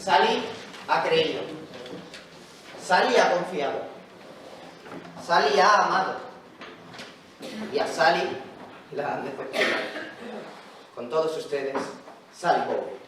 Sally ha creído. Sally ha confiado. Sally ha amado. Y a Sally la han decepcionado. Con todos ustedes, Sally Bowie.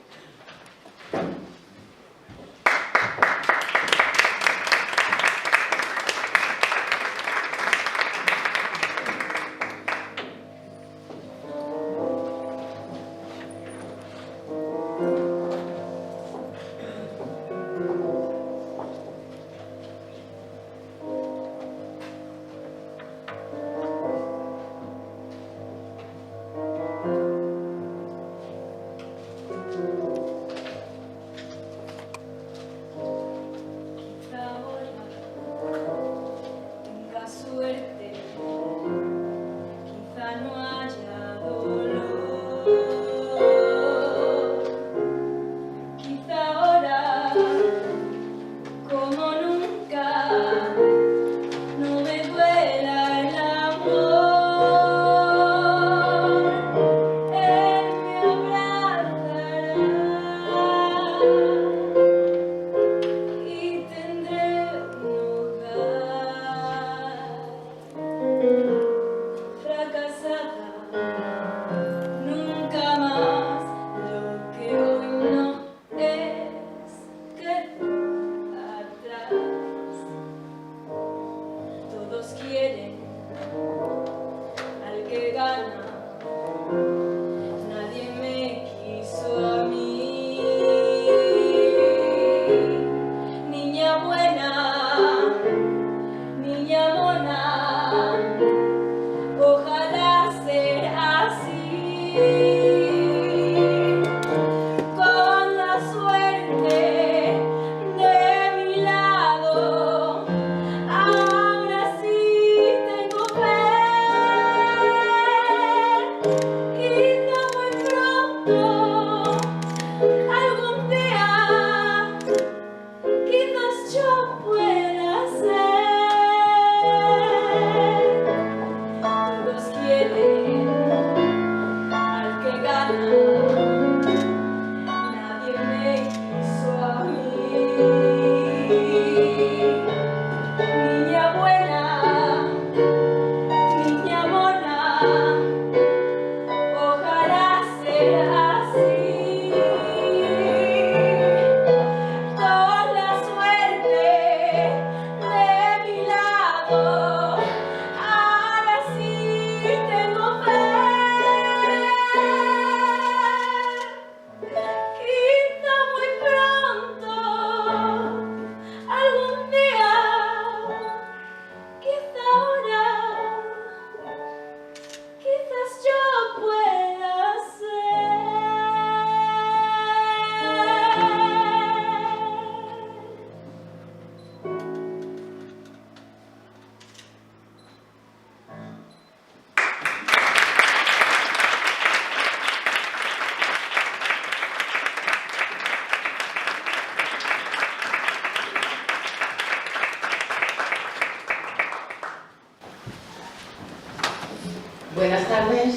Buenas tardes,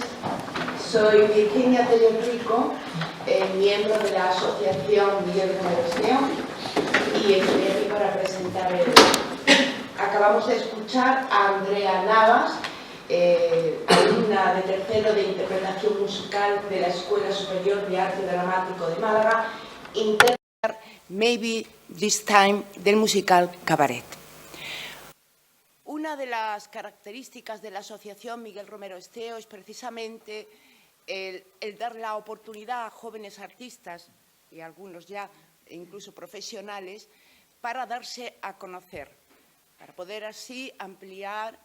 soy Virginia Tello Rico, miembro de la Asociación Miguel Romero Esteos, y estoy aquí para presentar el... Acabamos de escuchar a Andrea Navas, alumna de tercero de Interpretación Musical de la Escuela Superior de Arte Dramático de Málaga, interpretar Maybe This Time del musical Cabaret. Una de las características de la Asociación Miguel Romero Esteos es precisamente el dar la oportunidad a jóvenes artistas, y algunos ya incluso profesionales, para darse a conocer, para poder así ampliar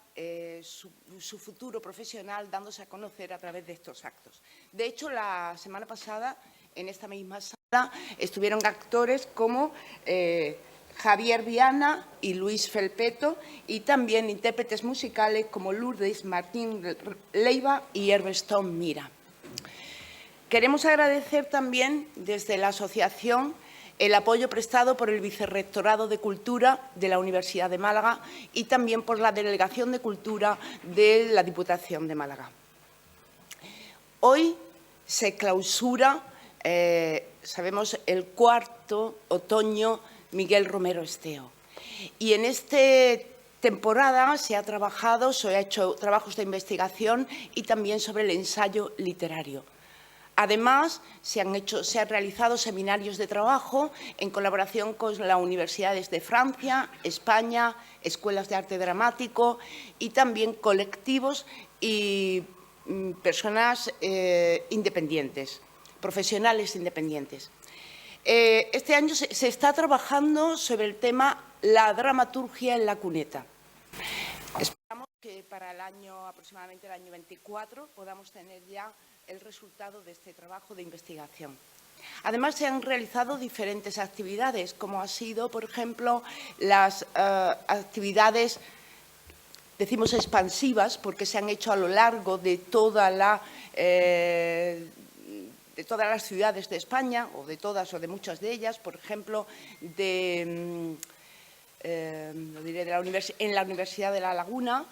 su futuro profesional dándose a conocer a través de estos actos. De hecho, la semana pasada, en esta misma sala, estuvieron actores como Javier Viana y Luis Felpeto, y también intérpretes musicales como Lourdes Martín Leiva y Herbestón Mira. Queremos agradecer también desde la asociación el apoyo prestado por el Vicerrectorado de Cultura de la Universidad de Málaga y también por la Delegación de Cultura de la Diputación de Málaga. Hoy se clausura sabemos, el cuarto otoño Miguel Romero Esteo. Y en esta temporada se ha hecho trabajos de investigación y también sobre el ensayo literario. Además, se han realizado seminarios de trabajo en colaboración con las universidades de Francia, España, escuelas de arte dramático y también colectivos y personas independientes, profesionales independientes. Este año se está trabajando sobre el tema la dramaturgia en la cuneta. Esperamos que para aproximadamente el año 24, podamos tener ya el resultado de este trabajo de investigación. Además, se han realizado diferentes actividades, como ha sido, por ejemplo, las actividades, decimos expansivas, porque se han hecho a lo largo de todas las ciudades de España, o de todas o de muchas de ellas, por ejemplo, en la Universidad de La Laguna,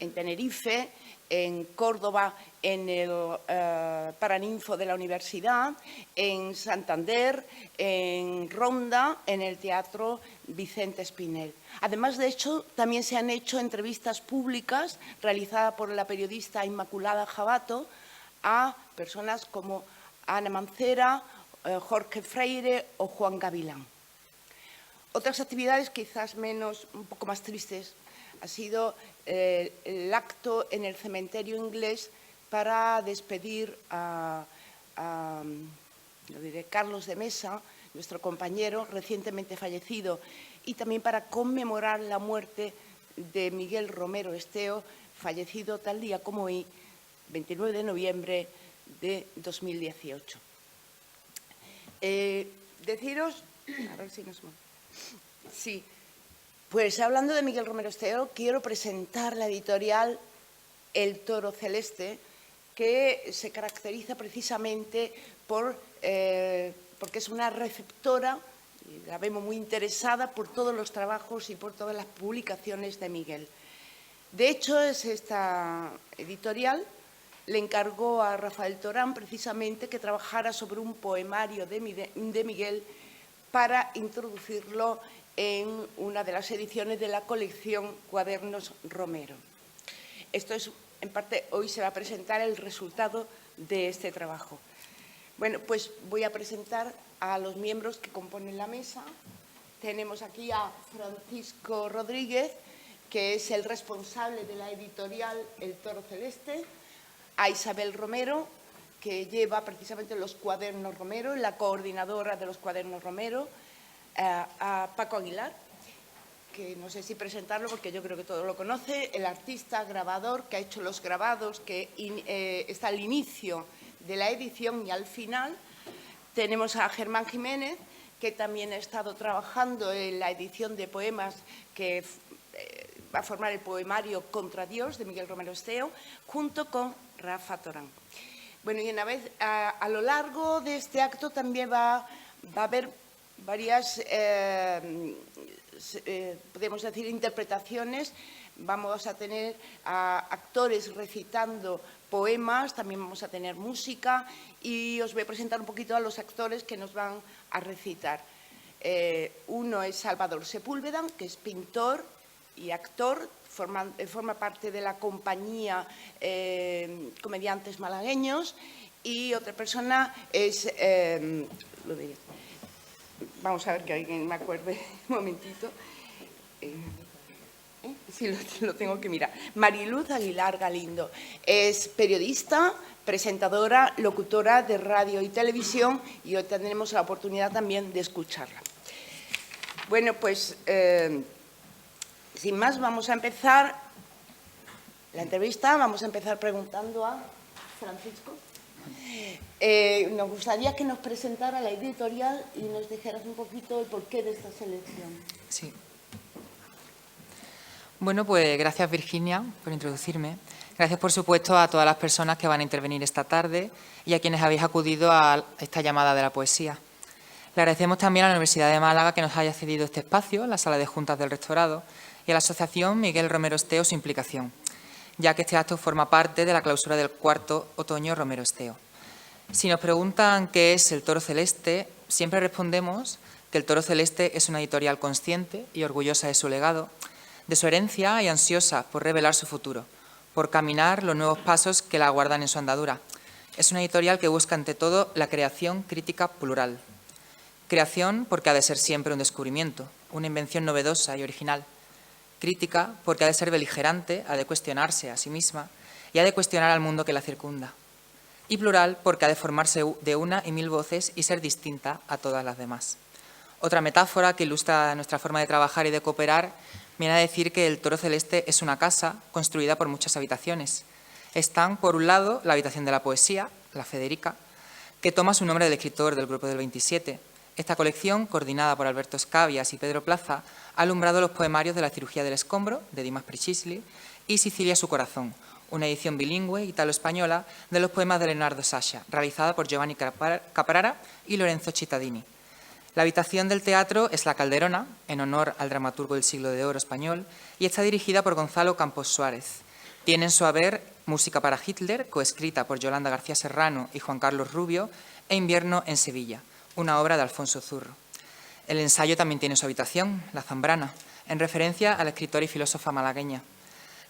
en Tenerife, en Córdoba, en el Paraninfo de la Universidad, en Santander, en Ronda, en el Teatro Vicente Espinel. Además, de hecho, también se han hecho entrevistas públicas realizadas por la periodista Inmaculada Jabato a personas como Ana Mancera, Jorge Freire o Juan Gavilán. Otras actividades quizás un poco más tristes, ha sido el acto en el cementerio inglés para despedir a Carlos de Mesa, nuestro compañero recientemente fallecido, y también para conmemorar la muerte de Miguel Romero Esteo, fallecido tal día como hoy, 29 de noviembre de 2018. Deciros, a ver si nos... Sí. Pues hablando de Miguel Romero Esteo, quiero presentar la editorial El Toro Celeste, que se caracteriza precisamente porque es una receptora, y la vemos muy interesada por todos los trabajos y por todas las publicaciones de Miguel. De hecho, esta editorial le encargó a Rafael Torán precisamente que trabajara sobre un poemario de Miguel para introducirlo en una de las ediciones de la colección Cuadernos Romero. Esto es, en parte, hoy se va a presentar el resultado de este trabajo. Bueno, pues voy a presentar a los miembros que componen la mesa. Tenemos aquí a Francisco Rodríguez, que es el responsable de la editorial El Toro Celeste, a Isabel Romero, que lleva precisamente los Cuadernos Romero, la coordinadora de los Cuadernos Romero, a Paco Aguilar, que no sé si presentarlo porque yo creo que todo lo conoce, el artista grabador que ha hecho los grabados, que está al inicio de la edición y al final. Tenemos a Germán Jiménez, que también ha estado trabajando en la edición de poemas que va a formar el poemario Contra Dios, de Miguel Romero Esteo, junto con Rafa Torán. Bueno, y una vez, a lo largo de este acto también va a haber varias, podemos decir, interpretaciones. Vamos a tener a actores recitando poemas, también vamos a tener música y os voy a presentar un poquito a los actores que nos van a recitar. Uno es Salvador Sepúlveda, que es pintor y actor, forma parte de la compañía Comediantes Malagueños, y otra persona es, vamos a ver que alguien me acuerde un momentito, sí, lo tengo que mirar. Mariluz Aguilar Galindo es periodista, presentadora, locutora de radio y televisión, y hoy tendremos la oportunidad también de escucharla. Bueno, pues sin más, vamos a empezar la entrevista. Vamos a empezar preguntando a Francisco. Nos gustaría que nos presentara la editorial y nos dijeras un poquito el porqué de esta selección. Sí. Bueno, pues gracias, Virginia, por introducirme. Gracias, por supuesto, a todas las personas que van a intervenir esta tarde y a quienes habéis acudido a esta llamada de la poesía. Le agradecemos también a la Universidad de Málaga que nos haya cedido este espacio, la Sala de Juntas del Rectorado, y a la Asociación Miguel Romero Esteo su implicación, ya que este acto forma parte de la clausura del cuarto otoño Romero Esteo. Si nos preguntan qué es El Toro Celeste, siempre respondemos que El Toro Celeste es una editorial consciente y orgullosa de su legado, de su herencia y ansiosa por revelar su futuro, por caminar los nuevos pasos que la aguardan en su andadura. Es una editorial que busca ante todo la creación crítica plural. Creación porque ha de ser siempre un descubrimiento, una invención novedosa y original. Crítica porque ha de ser beligerante, ha de cuestionarse a sí misma y ha de cuestionar al mundo que la circunda. Y plural porque ha de formarse de una y mil voces y ser distinta a todas las demás. Otra metáfora que ilustra nuestra forma de trabajar y de cooperar viene a decir que El Toro Celeste es una casa construida por muchas habitaciones. Están, por un lado, la habitación de la poesía, la Federica, que toma su nombre del escritor del Grupo del 27. Esta colección, coordinada por Alberto Escabias y Pedro Plaza, ha alumbrado los poemarios de La cirugía del escombro, de Dimas Pricisli, y Sicilia su corazón, una edición bilingüe italo-española de los poemas de Leonardo Sciascia, realizada por Giovanni Caprara y Lorenzo Cittadini. La habitación del teatro es La Calderona, en honor al dramaturgo del siglo de oro español, y está dirigida por Gonzalo Campos Suárez. Tiene en su haber Música para Hitler, coescrita por Yolanda García Serrano y Juan Carlos Rubio, e Invierno en Sevilla, una obra de Alfonso Zurro. El ensayo también tiene su habitación, La Zambrana, en referencia a la escritora y filósofa malagueña.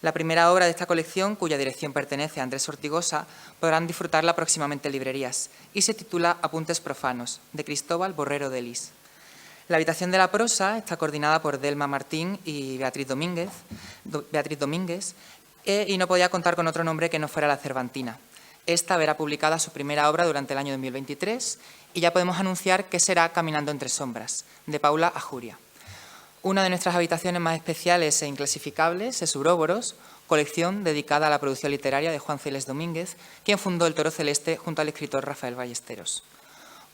La primera obra de esta colección, cuya dirección pertenece a Andrés Ortigosa, podrán disfrutarla próximamente en librerías y se titula Apuntes profanos, de Cristóbal Borrero de Lis. La habitación de la prosa está coordinada por Delma Martín y Beatriz Domínguez y no podía contar con otro nombre que no fuera La Cervantina. Esta verá publicada su primera obra durante el año 2023 y ya podemos anunciar que será Caminando entre sombras, de Paula Ajuria. Una de nuestras habitaciones más especiales e inclasificables es Uróboros, colección dedicada a la producción literaria de Juan Celes Domínguez, quien fundó El Toro Celeste junto al escritor Rafael Ballesteros.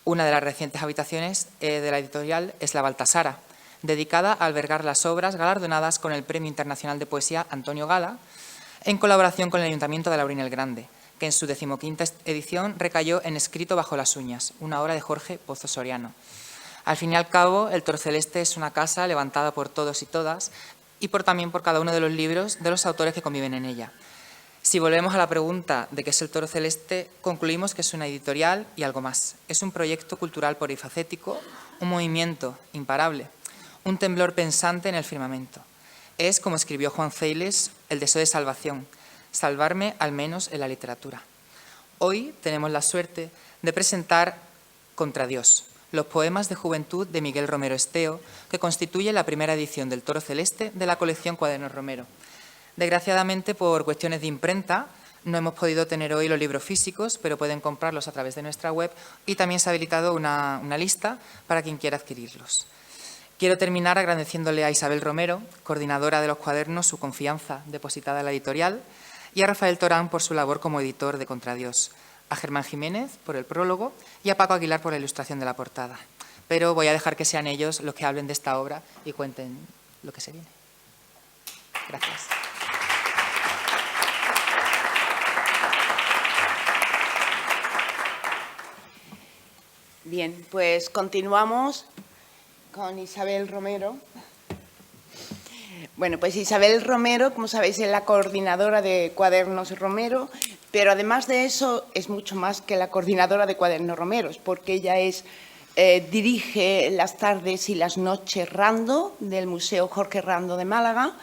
Una de las recientes habitaciones de la editorial es La Baltasara, dedicada a albergar las obras galardonadas con el Premio Internacional de Poesía Antonio Gala, en colaboración con el Ayuntamiento de Laurín el Grande, que en su 15ª edición recayó en Escrito bajo las uñas, una obra de Jorge Pozo Soriano. Al fin y al cabo, El Toro Celeste es una casa levantada por todos y todas y también por cada uno de los libros de los autores que conviven en ella. Si volvemos a la pregunta de qué es El Toro Celeste, concluimos que es una editorial y algo más. Es un proyecto cultural polifacético, un movimiento imparable, un temblor pensante en el firmamento. Es, como escribió Juan Celes, el deseo de salvación, salvarme al menos en la literatura. Hoy tenemos la suerte de presentar Contra Dios, los poemas de juventud de Miguel Romero Esteo, que constituye la primera edición del Toro Celeste de la colección Cuadernos Romero. Desgraciadamente, por cuestiones de imprenta, no hemos podido tener hoy los libros físicos, pero pueden comprarlos a través de nuestra web y también se ha habilitado una lista para quien quiera adquirirlos. Quiero terminar agradeciéndole a Isabel Romero, coordinadora de los cuadernos, su confianza depositada en la editorial, y a Rafael Torán por su labor como editor de Contra Dios, a Germán Jiménez por el prólogo y a Paco Aguilar por la ilustración de la portada. Pero voy a dejar que sean ellos los que hablen de esta obra y cuenten lo que se viene. Gracias. Bien, pues continuamos con Isabel Romero. Bueno, pues Isabel Romero, como sabéis, es la coordinadora de Cuadernos Romero, pero además de eso es mucho más que la coordinadora de Cuadernos Romeros, porque ella dirige las tardes y las noches Rando del Museo Jorge Rando de Málaga.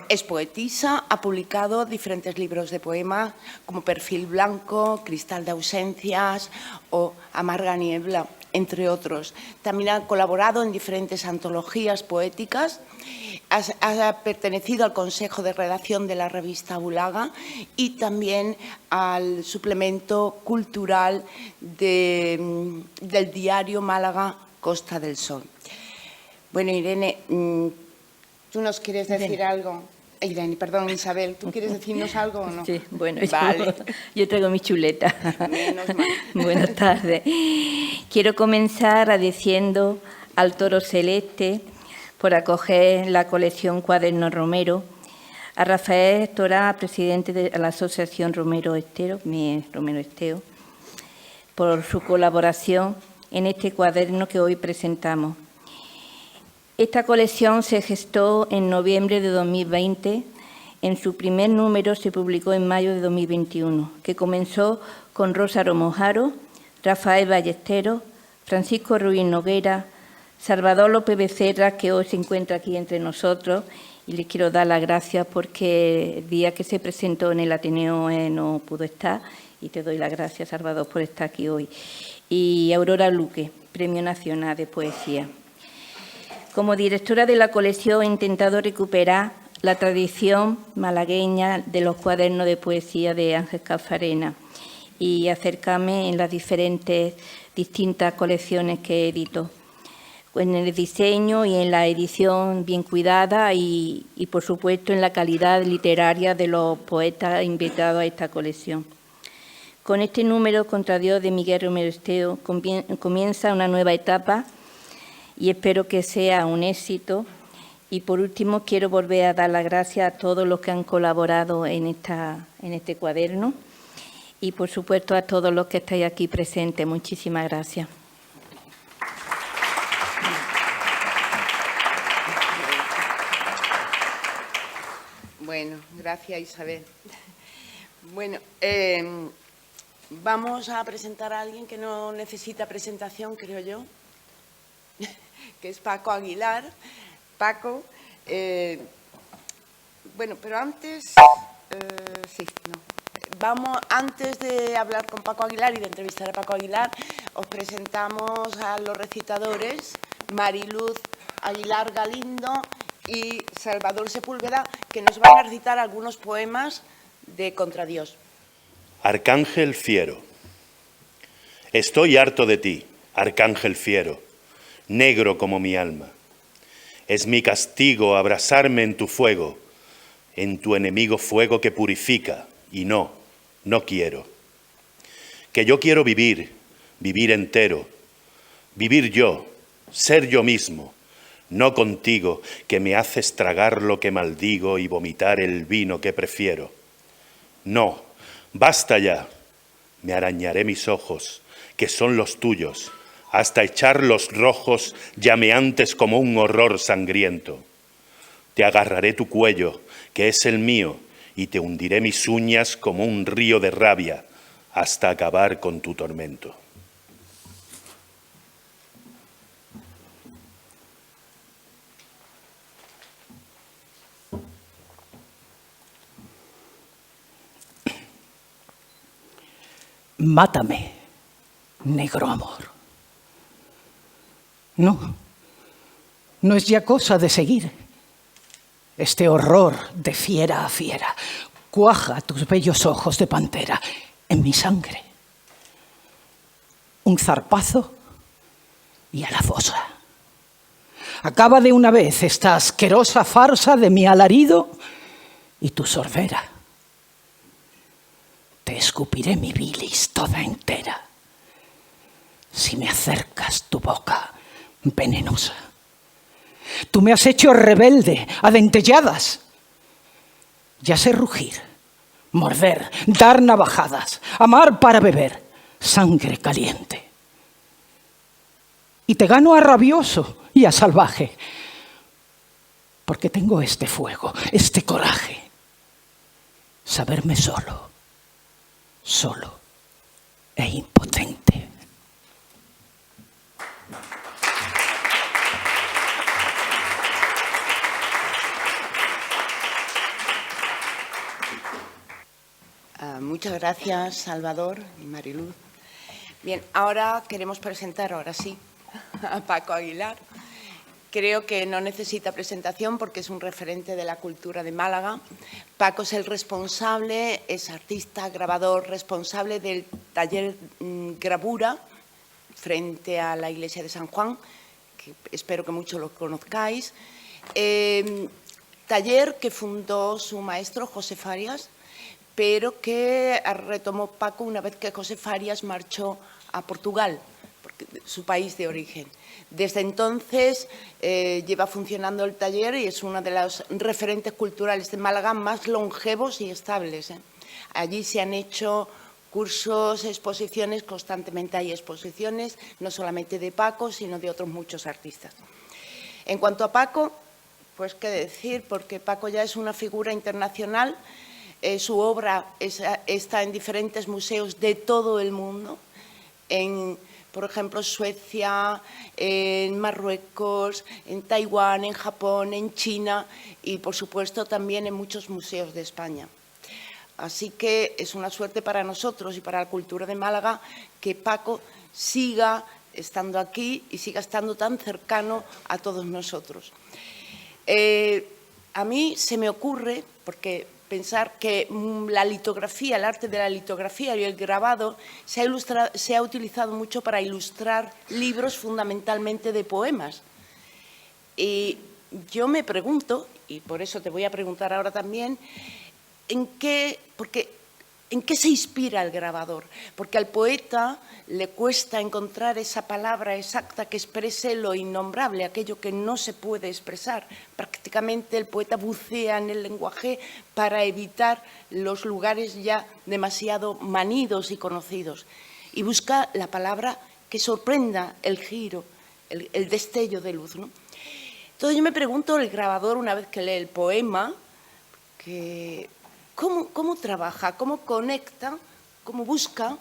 Es poetisa, ha publicado diferentes libros de poemas como Perfil Blanco, Cristal de Ausencias o Amarga Niebla, entre otros. También ha colaborado en diferentes antologías poéticas. Ha pertenecido al Consejo de Redacción de la revista Bulaga y también al suplemento cultural del diario Málaga Costa del Sol. Bueno, Irene, ¿tú nos quieres decir algo? Irene, perdón, Isabel, ¿tú quieres decirnos algo o no? Sí, bueno, vale. yo traigo mi chuleta. Menos mal. Buenas tardes. Quiero comenzar agradeciendo al Toro Celeste por acoger la colección Cuadernos Romero, a Rafael Torá, presidente de la Asociación Romero Esteo, por su colaboración en este cuaderno que hoy presentamos. Esta colección se gestó en noviembre de 2020. En su primer número se publicó en mayo de 2021, que comenzó con Rosa Romojaro, Rafael Ballesteros, Francisco Ruiz Noguera, Salvador López Becerra, que hoy se encuentra aquí entre nosotros, y le quiero dar las gracias porque el día que se presentó en el Ateneo no pudo estar, y te doy las gracias, Salvador, por estar aquí hoy. Y Aurora Luque, Premio Nacional de Poesía. Como directora de la colección he intentado recuperar la tradición malagueña de los cuadernos de poesía de Ángel Cafarena y acercarme en las distintas colecciones que edito, en el diseño y en la edición bien cuidada y, por supuesto, en la calidad literaria de los poetas invitados a esta colección. Con este número, Contra Dios, de Miguel Romero Esteo, comienza una nueva etapa y espero que sea un éxito. Y, por último, quiero volver a dar las gracias a todos los que han colaborado en este cuaderno y, por supuesto, a todos los que estáis aquí presentes. Muchísimas gracias. Bueno, gracias, Isabel. Bueno, vamos a presentar a alguien que no necesita presentación, creo yo, que es Paco Aguilar. Paco, bueno, pero antes, antes de hablar con Paco Aguilar y de entrevistar a Paco Aguilar, os presentamos a los recitadores, Mariluz Aguilar Galindo y Salvador Sepúlveda, que nos van a recitar algunos poemas de Contra Dios. Arcángel fiero. Estoy harto de ti, arcángel fiero, negro como mi alma. Es mi castigo abrasarme en tu fuego, en tu enemigo fuego que purifica, y no quiero. Que yo quiero vivir entero, vivir yo, ser yo mismo, no contigo, que me haces tragar lo que maldigo y vomitar el vino que prefiero. No, basta ya, me arañaré mis ojos, que son los tuyos, hasta echarlos rojos, llameantes como un horror sangriento. Te agarraré tu cuello, que es el mío, y te hundiré mis uñas como un río de rabia, hasta acabar con tu tormento. Mátame, negro amor. No es ya cosa de seguir. Este horror de fiera a fiera cuaja tus bellos ojos de pantera en mi sangre. Un zarpazo y a la fosa. Acaba de una vez esta asquerosa farsa de mi alarido y tu sordera. Te escupiré mi bilis toda entera si me acercas tu boca venenosa. Tú me has hecho rebelde a dentelladas. Ya sé rugir, morder, dar navajadas, amar para beber sangre caliente. Y te gano a rabioso y a salvaje, porque tengo este fuego, este coraje. Saberme solo e impotente. Muchas gracias, Salvador y Mariluz. Bien, ahora queremos presentar, ahora sí, a Paco Aguilar. Creo que no necesita presentación porque es un referente de la cultura de Málaga. Paco es el responsable, es artista, grabador, responsable del taller Gravura frente a la iglesia de San Juan, que espero que muchos lo conozcáis. Taller que fundó su maestro José Farias, pero que retomó Paco una vez que José Farias marchó a Portugal, su país de origen. Desde entonces lleva funcionando el taller y es uno de los referentes culturales de Málaga más longevos y estables. Allí se han hecho cursos, exposiciones, constantemente hay exposiciones, no solamente de Paco, sino de otros muchos artistas. En cuanto a Paco, pues qué decir, porque Paco ya es una figura internacional. Su obra está en diferentes museos de todo el mundo. en, por ejemplo, Suecia, en Marruecos, en Taiwán, en Japón, en China y, por supuesto, también en muchos museos de España. Así que es una suerte para nosotros y para la cultura de Málaga que Paco siga estando aquí y siga estando tan cercano a todos nosotros. A mí se me ocurre, porque pensar que la litografía, el arte de la litografía y el grabado se ha utilizado mucho para ilustrar libros fundamentalmente de poemas. Y yo me pregunto, y por eso te voy a preguntar ahora también, ¿en qué se inspira el grabador? Porque al poeta le cuesta encontrar esa palabra exacta que exprese lo innombrable, aquello que no se puede expresar. Prácticamente el poeta bucea en el lenguaje para evitar los lugares ya demasiado manidos y conocidos. Y busca la palabra que sorprenda el giro, el destello de luz, ¿no? Entonces yo me pregunto, el grabador, una vez que lee el poema, ¿cómo trabaja, cómo conecta, cómo busca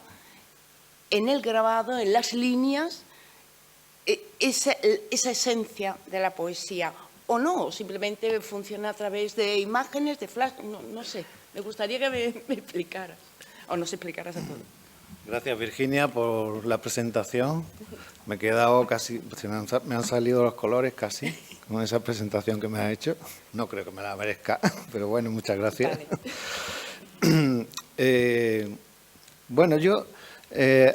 en el grabado, en las líneas, esa esencia de la poesía? ¿O no? ¿O simplemente funciona a través de imágenes, de flash? No sé. Me gustaría que me explicaras, o nos explicaras a todos. Gracias, Virginia, por la presentación. Me he quedado casi, me han salido los colores casi con esa presentación que me has hecho. No creo que me la merezca, pero bueno, muchas gracias. Bueno, yo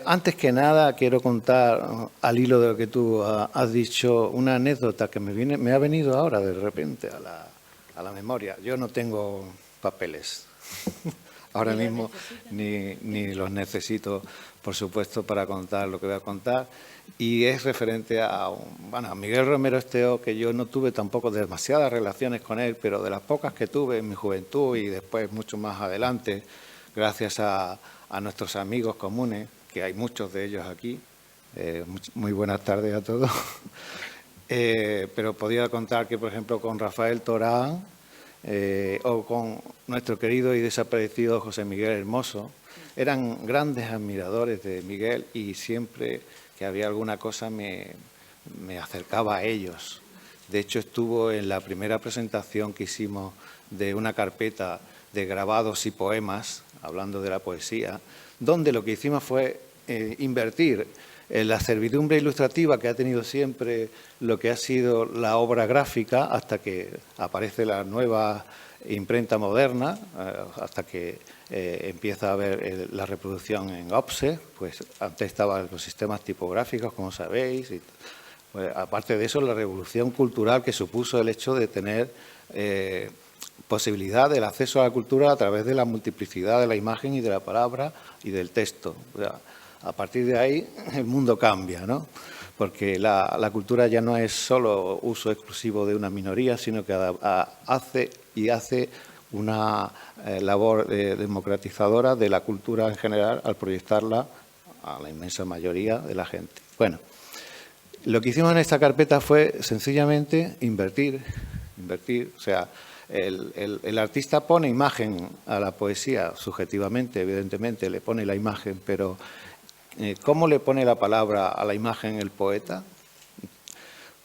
antes que nada quiero contar, al hilo de lo que tú has dicho, una anécdota que me ha venido ahora de repente a la memoria. Yo no tengo papeles. Ahora mismo ni los necesito, por supuesto, para contar lo que voy a contar. Y es referente a Miguel Romero Esteo, que yo no tuve tampoco demasiadas relaciones con él, pero de las pocas que tuve en mi juventud y después mucho más adelante, gracias a nuestros amigos comunes, que hay muchos de ellos aquí. Muy buenas tardes a todos. Pero podía contar que, por ejemplo, con Rafael Torán, o con nuestro querido y desaparecido José Miguel Hermoso, eran grandes admiradores de Miguel y siempre que había alguna cosa me acercaba a ellos. De hecho, estuvo en la primera presentación que hicimos de una carpeta de grabados y poemas, hablando de la poesía, donde lo que hicimos fue invertir en la servidumbre ilustrativa que ha tenido siempre lo que ha sido la obra gráfica, hasta que aparece la nueva imprenta moderna, hasta que empieza a haber la reproducción en offset. Pues antes estaban los sistemas tipográficos, como sabéis, y pues, aparte de eso, la revolución cultural que supuso el hecho de tener posibilidad del acceso a la cultura a través de la multiplicidad de la imagen y de la palabra y del texto. O sea, a partir de ahí el mundo cambia, ¿no? Porque la cultura ya no es solo uso exclusivo de una minoría, sino que hace una labor democratizadora de la cultura en general al proyectarla a la inmensa mayoría de la gente. Bueno, lo que hicimos en esta carpeta fue sencillamente invertir, o sea, el artista pone imagen a la poesía subjetivamente, evidentemente le pone la imagen, pero ¿cómo le pone la palabra a la imagen el poeta?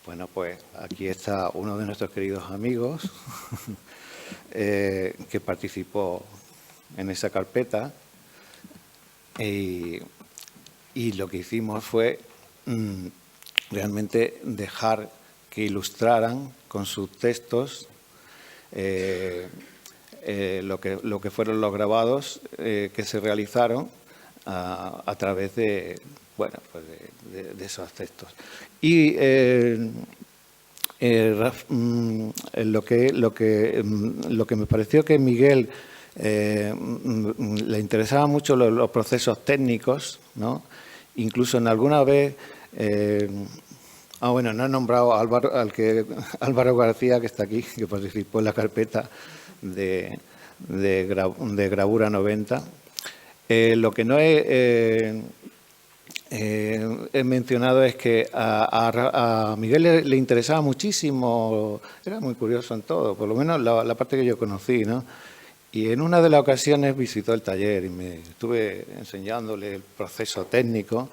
Bueno, pues aquí está uno de nuestros queridos amigos que participó en esa carpeta y lo que hicimos fue realmente dejar que ilustraran con sus textos lo que fueron los grabados que se realizaron a través de, bueno, pues de esos textos. Y lo que me pareció que Miguel le interesaba mucho los procesos técnicos, ¿no? Incluso en alguna vez, bueno, no he nombrado a Álvaro García, que está aquí, que participó en la carpeta de Gravura 90. Lo que no he mencionado es que a Miguel le interesaba muchísimo, era muy curioso en todo, por lo menos la parte que yo conocí, ¿no? Y en una de las ocasiones visitó el taller y me estuve enseñándole el proceso técnico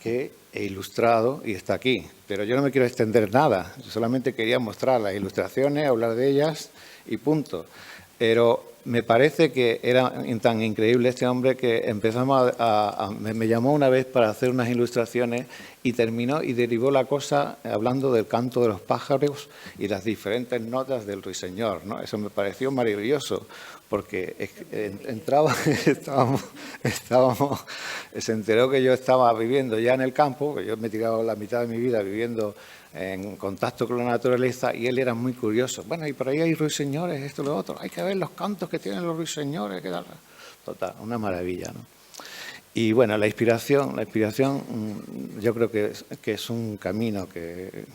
que he ilustrado y está aquí. Pero yo no me quiero extender nada, yo solamente quería mostrar las ilustraciones, hablar de ellas y punto. Pero me parece que era tan increíble este hombre que empezamos me llamó una vez para hacer unas ilustraciones y terminó y derivó la cosa hablando del canto de los pájaros y las diferentes notas del ruiseñor, ¿no? Eso me pareció maravilloso, porque se enteró que yo estaba viviendo ya en el campo, que yo me he tirado la mitad de mi vida viviendo en contacto con la naturaleza, y él era muy curioso. Bueno, y por ahí hay ruiseñores, esto, lo otro. Hay que ver los cantos que tienen los ruiseñores. ¿Qué tal? Total, una maravilla, ¿no? Y bueno, la inspiración yo creo que es un camino que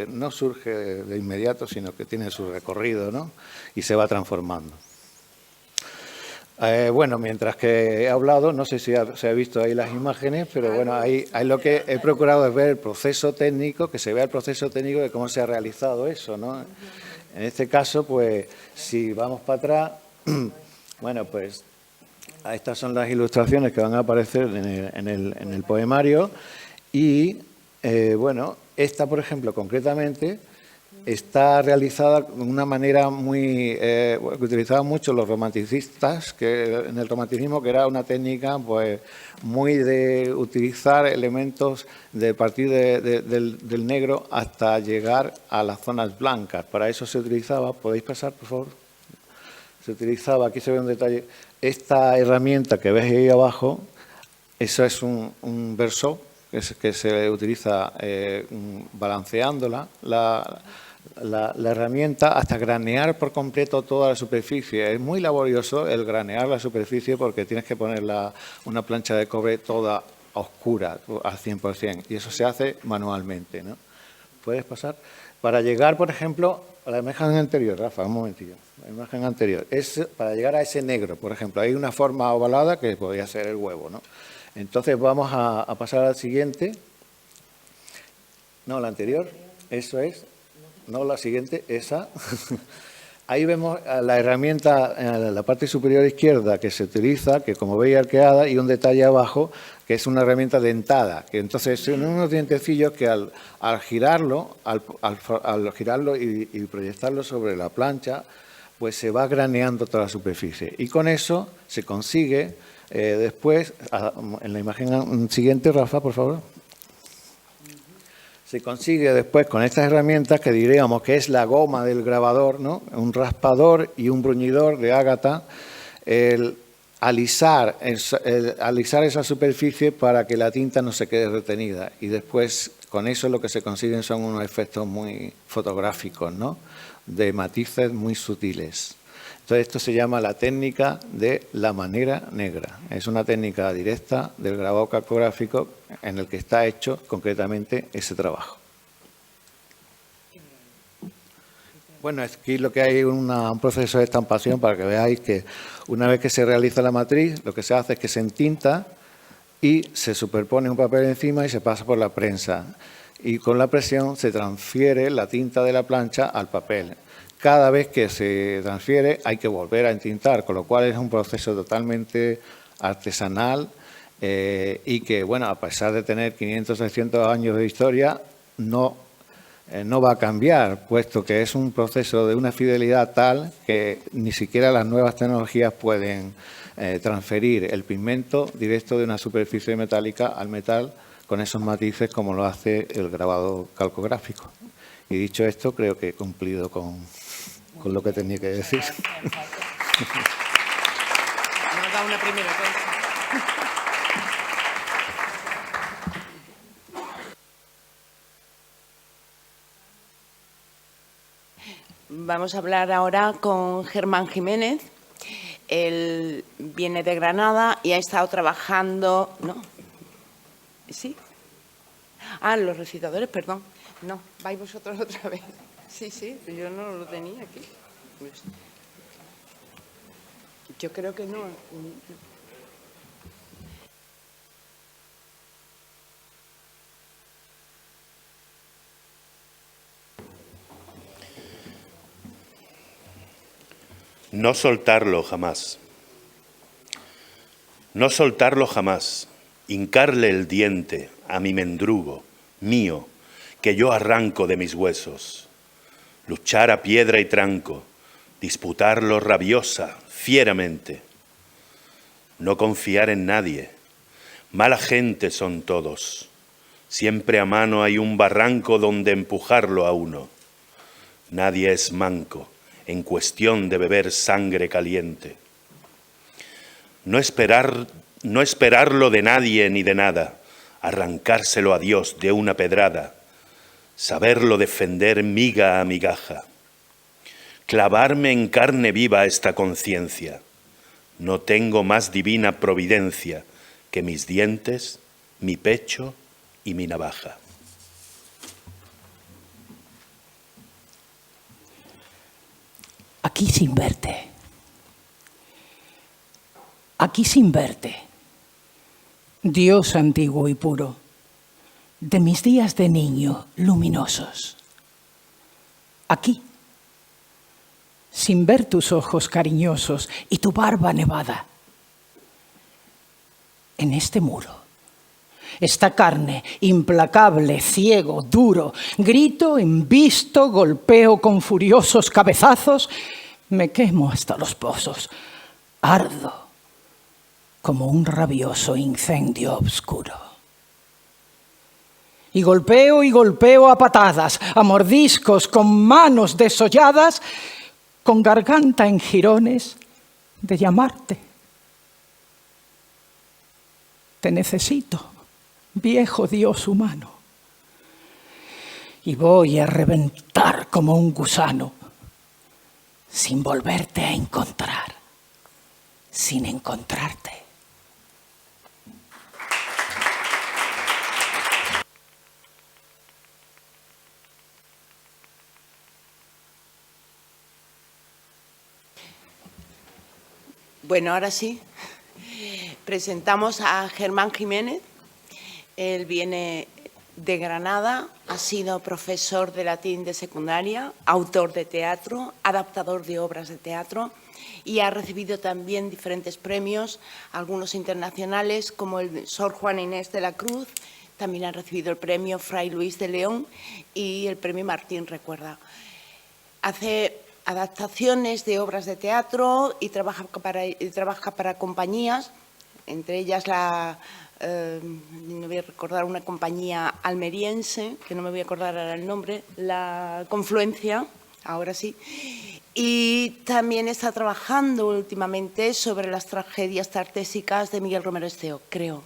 no surge de inmediato, sino que tiene su recorrido, ¿no? Y se va transformando. Bueno, mientras que he hablado, no sé si se ha visto ahí las imágenes, pero bueno, ahí lo que he procurado es ver el proceso técnico, que se vea el proceso técnico de cómo se ha realizado eso, ¿no? En este caso, pues, si vamos para atrás, bueno, pues, estas son las ilustraciones que van a aparecer en el poemario y, bueno, esta, por ejemplo, concretamente, está realizada de una manera muy que utilizaban mucho los romanticistas, que en el romanticismo, que era una técnica pues muy de utilizar elementos de partir del negro hasta llegar a las zonas blancas. Para eso se utilizaba, ¿podéis pasar, por favor? Se utilizaba, aquí se ve un detalle, esta herramienta que ves ahí abajo, eso es un verso que se utiliza balanceándola, la herramienta hasta granear por completo toda la superficie. Es muy laborioso el granear la superficie porque tienes que poner una plancha de cobre toda oscura al 100%, y eso se hace manualmente, ¿no? ¿Puedes pasar? Para llegar, por ejemplo, a la imagen anterior, Rafa, un momentillo. La imagen anterior. Para llegar a ese negro, por ejemplo, hay una forma ovalada que podría ser el huevo, ¿no? Entonces vamos a pasar al siguiente. No, la anterior. Eso es. No, la siguiente, esa. Ahí vemos la herramienta en la parte superior izquierda que se utiliza, que como veis arqueada, y un detalle abajo, que es una herramienta dentada, que entonces son unos dientecillos que al girarlo, al girarlo y proyectarlo sobre la plancha, pues se va graneando toda la superficie. Y con eso se consigue después, en la imagen siguiente, Rafa, por favor. Se consigue después con estas herramientas que diríamos que es la goma del grabador, ¿no? Un raspador y un bruñidor de ágata, el alisar esa superficie para que la tinta no se quede retenida. Y después con eso lo que se consiguen son unos efectos muy fotográficos, ¿no? De matices muy sutiles. Entonces esto se llama la técnica de la manera negra. Es una técnica directa del grabado calcográfico en el que está hecho concretamente ese trabajo. Bueno, aquí lo que hay es un proceso de estampación para que veáis que una vez que se realiza la matriz, lo que se hace es que se entinta y se superpone un papel encima y se pasa por la prensa. Y con la presión se transfiere la tinta de la plancha al papel. Cada vez que se transfiere hay que volver a entintar, con lo cual es un proceso totalmente artesanal y que, bueno, a pesar de tener 500 o 600 años de historia, no va a cambiar, puesto que es un proceso de una fidelidad tal que ni siquiera las nuevas tecnologías pueden transferir el pigmento directo de una superficie metálica al metal con esos matices como lo hace el grabado calcográfico. Y dicho esto, creo que he cumplido con lo que tenía que decir. Nos da una primera cosa. Vamos a hablar ahora con Germán Jiménez. Él viene de Granada y ha estado trabajando... ¿No? ¿Sí? Ah, los recitadores, perdón. No, vais vosotros otra vez. Sí, yo no lo tenía aquí. Yo creo que no. No soltarlo jamás. No soltarlo jamás. Hincarle el diente a mi mendrugo, mío, que yo arranco de mis huesos. Luchar a piedra y tranco, disputarlo rabiosa, fieramente. No confiar en nadie. Mala gente son todos. Siempre a mano hay un barranco donde empujarlo a uno. Nadie es manco en cuestión de beber sangre caliente. No esperarlo de nadie ni de nada, arrancárselo a Dios de una pedrada, saberlo defender miga a migaja. Clavarme en carne viva esta conciencia. No tengo más divina providencia que mis dientes, mi pecho y mi navaja. Aquí sin verte. Aquí sin verte. Dios antiguo y puro, de mis días de niño luminosos. Aquí, sin ver tus ojos cariñosos y tu barba nevada. En este muro, esta carne implacable, ciego, duro, grito, embisto, golpeo con furiosos cabezazos, me quemo hasta los pozos, ardo como un rabioso incendio oscuro. Y golpeo a patadas, a mordiscos, con manos desolladas, con garganta en jirones de llamarte. Te necesito, viejo Dios humano. Y voy a reventar como un gusano, sin volverte a encontrar, sin encontrarte. Bueno, ahora sí, presentamos a Germán Jiménez. Él viene de Granada, ha sido profesor de latín de secundaria, autor de teatro, adaptador de obras de teatro y ha recibido también diferentes premios, algunos internacionales como el Sor Juana Inés de la Cruz, también ha recibido el premio Fray Luis de León y el premio Martín Recuerda. Hace adaptaciones de obras de teatro y trabaja para compañías, entre ellas me voy a recordar una compañía almeriense, que no me voy a acordar ahora el nombre, la Confluencia, ahora sí, y también está trabajando últimamente sobre las tragedias tartésicas de Miguel Romero Esteo, creo.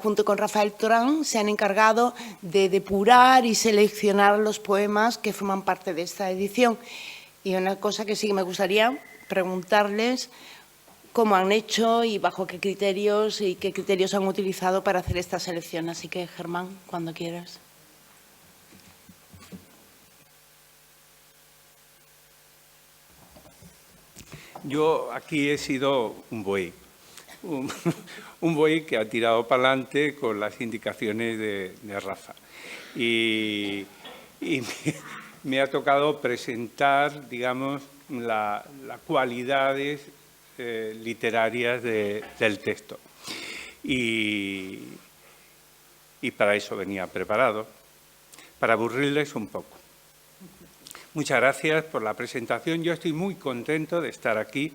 Junto con Rafael Torán se han encargado de depurar y seleccionar los poemas que forman parte de esta edición. Y una cosa que sí que me gustaría preguntarles, cómo han hecho y bajo qué criterios han utilizado para hacer esta selección. Así que, Germán, cuando quieras. Yo aquí he sido un buey. Un buey que ha tirado para adelante con las indicaciones de Rafa. Y me ha tocado presentar, digamos, las cualidades literarias del texto. Y para eso venía preparado, para aburrirles un poco. Muchas gracias por la presentación. Yo estoy muy contento de estar aquí,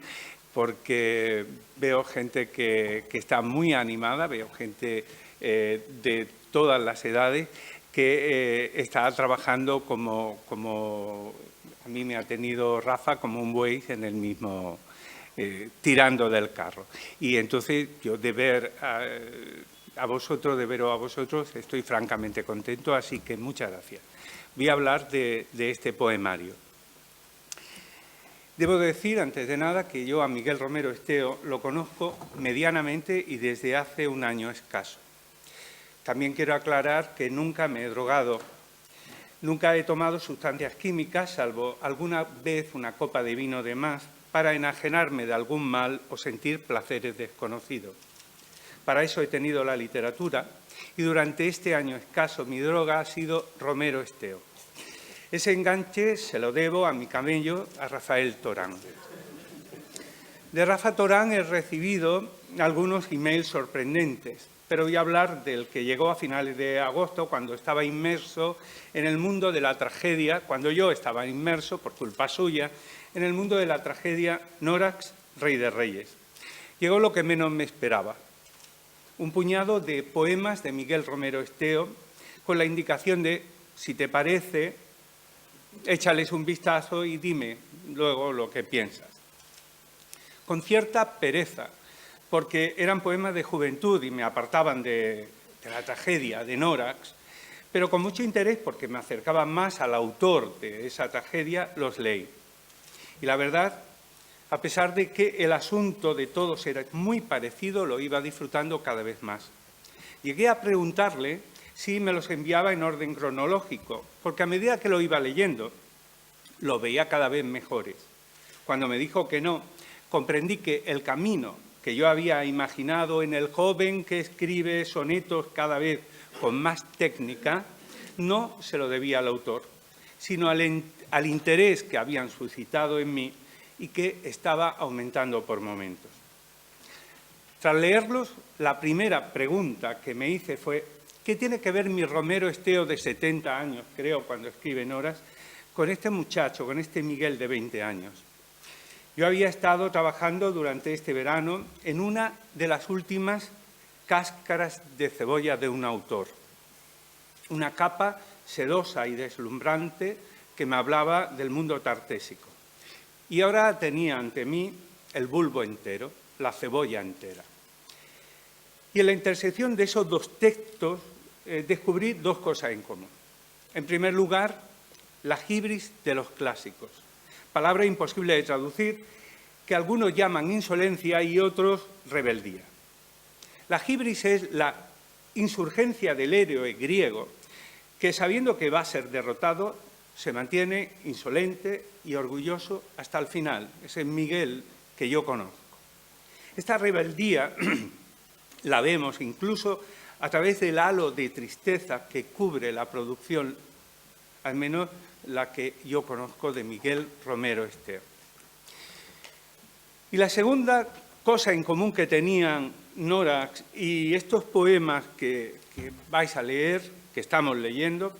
porque veo gente que está muy animada, veo gente de todas las edades que está trabajando como a mí me ha tenido Rafa, como un buey en el mismo, tirando del carro. Y entonces yo de veros a vosotros, estoy francamente contento, así que muchas gracias. Voy a hablar de este poemario. Debo decir, antes de nada, que yo a Miguel Romero Esteo lo conozco medianamente y desde hace un año escaso. También quiero aclarar que nunca me he drogado, nunca he tomado sustancias químicas, salvo alguna vez una copa de vino de más, para enajenarme de algún mal o sentir placeres desconocidos. Para eso he tenido la literatura y durante este año escaso mi droga ha sido Romero Esteo. Ese enganche se lo debo a mi camello, a Rafael Torán. De Rafa Torán he recibido algunos emails sorprendentes, pero voy a hablar del que llegó a finales de agosto, cuando estaba inmerso en el mundo de la tragedia, cuando yo estaba inmerso, por culpa suya, en el mundo de la tragedia Nórax, Rey de Reyes. Llegó lo que menos me esperaba, un puñado de poemas de Miguel Romero Esteo, con la indicación de, si te parece, échales un vistazo y dime luego lo que piensas. Con cierta pereza, porque eran poemas de juventud y me apartaban de la tragedia de Nórax, pero con mucho interés, porque me acercaban más al autor de esa tragedia, los leí. Y la verdad, a pesar de que el asunto de todos era muy parecido, lo iba disfrutando cada vez más. Llegué a preguntarle si me los enviaba en orden cronológico, porque a medida que lo iba leyendo, lo veía cada vez mejores. Cuando me dijo que no, comprendí que el camino que yo había imaginado en el joven que escribe sonetos cada vez con más técnica, no se lo debía al autor, sino al interés que habían suscitado en mí y que estaba aumentando por momentos. Tras leerlos, la primera pregunta que me hice fue: ¿qué tiene que ver mi Romero Esteo de 70 años, creo, cuando escribe en Horas, con este muchacho, con este Miguel de 20 años? Yo había estado trabajando durante este verano en una de las últimas cáscaras de cebolla de un autor, una capa sedosa y deslumbrante que me hablaba del mundo tartésico. Y ahora tenía ante mí el bulbo entero, la cebolla entera. Y en la intersección de esos dos textos descubrí dos cosas en común. En primer lugar, la hibris de los clásicos, palabra imposible de traducir, que algunos llaman insolencia y otros rebeldía. La hibris es la insurgencia del héroe griego que, sabiendo que va a ser derrotado, se mantiene insolente y orgulloso hasta el final. Ese es Miguel que yo conozco. Esta rebeldía la vemos incluso a través del halo de tristeza que cubre la producción, al menos la que yo conozco de Miguel Romero Esteo. Y la segunda cosa en común que tenían Nórax y estos poemas que vais a leer, que estamos leyendo,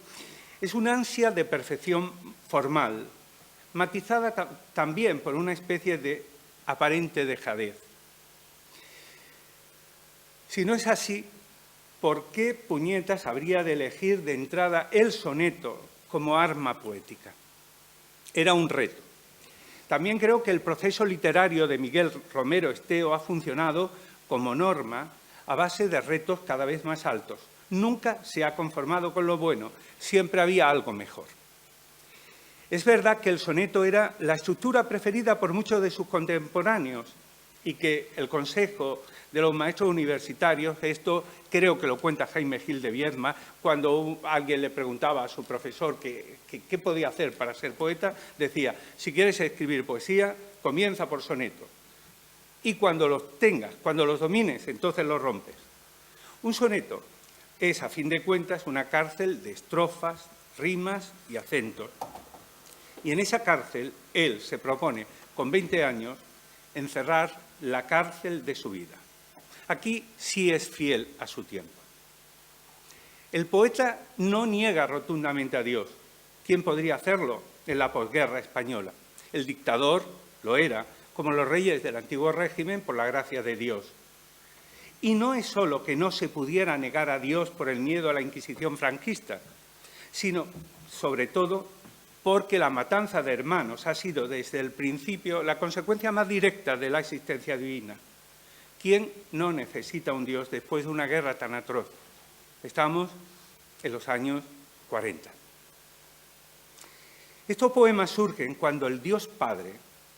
es una ansia de perfección formal, matizada también por una especie de aparente dejadez. Si no es así, ¿por qué puñetas habría de elegir de entrada el soneto como arma poética? Era un reto. También creo que el proceso literario de Miguel Romero Esteo ha funcionado como norma a base de retos cada vez más altos. Nunca se ha conformado con lo bueno, siempre había algo mejor. Es verdad que el soneto era la estructura preferida por muchos de sus contemporáneos y que el consejo de los maestros universitarios, esto creo que lo cuenta Jaime Gil de Viedma, cuando alguien le preguntaba a su profesor qué podía hacer para ser poeta, decía: si quieres escribir poesía, comienza por sonetos. Y cuando los tengas, cuando los domines, entonces los rompes. Un soneto es, a fin de cuentas, una cárcel de estrofas, rimas y acentos. Y en esa cárcel él se propone, con 20 años, encerrar la cárcel de su vida. Aquí sí es fiel a su tiempo. El poeta no niega rotundamente a Dios. ¿Quién podría hacerlo en la posguerra española? El dictador lo era, como los reyes del antiguo régimen, por la gracia de Dios. Y no es solo que no se pudiera negar a Dios por el miedo a la Inquisición franquista, sino, sobre todo, porque la matanza de hermanos ha sido desde el principio la consecuencia más directa de la existencia divina. ¿Quién no necesita un Dios después de una guerra tan atroz? Estamos en los años 40. Estos poemas surgen cuando el Dios Padre,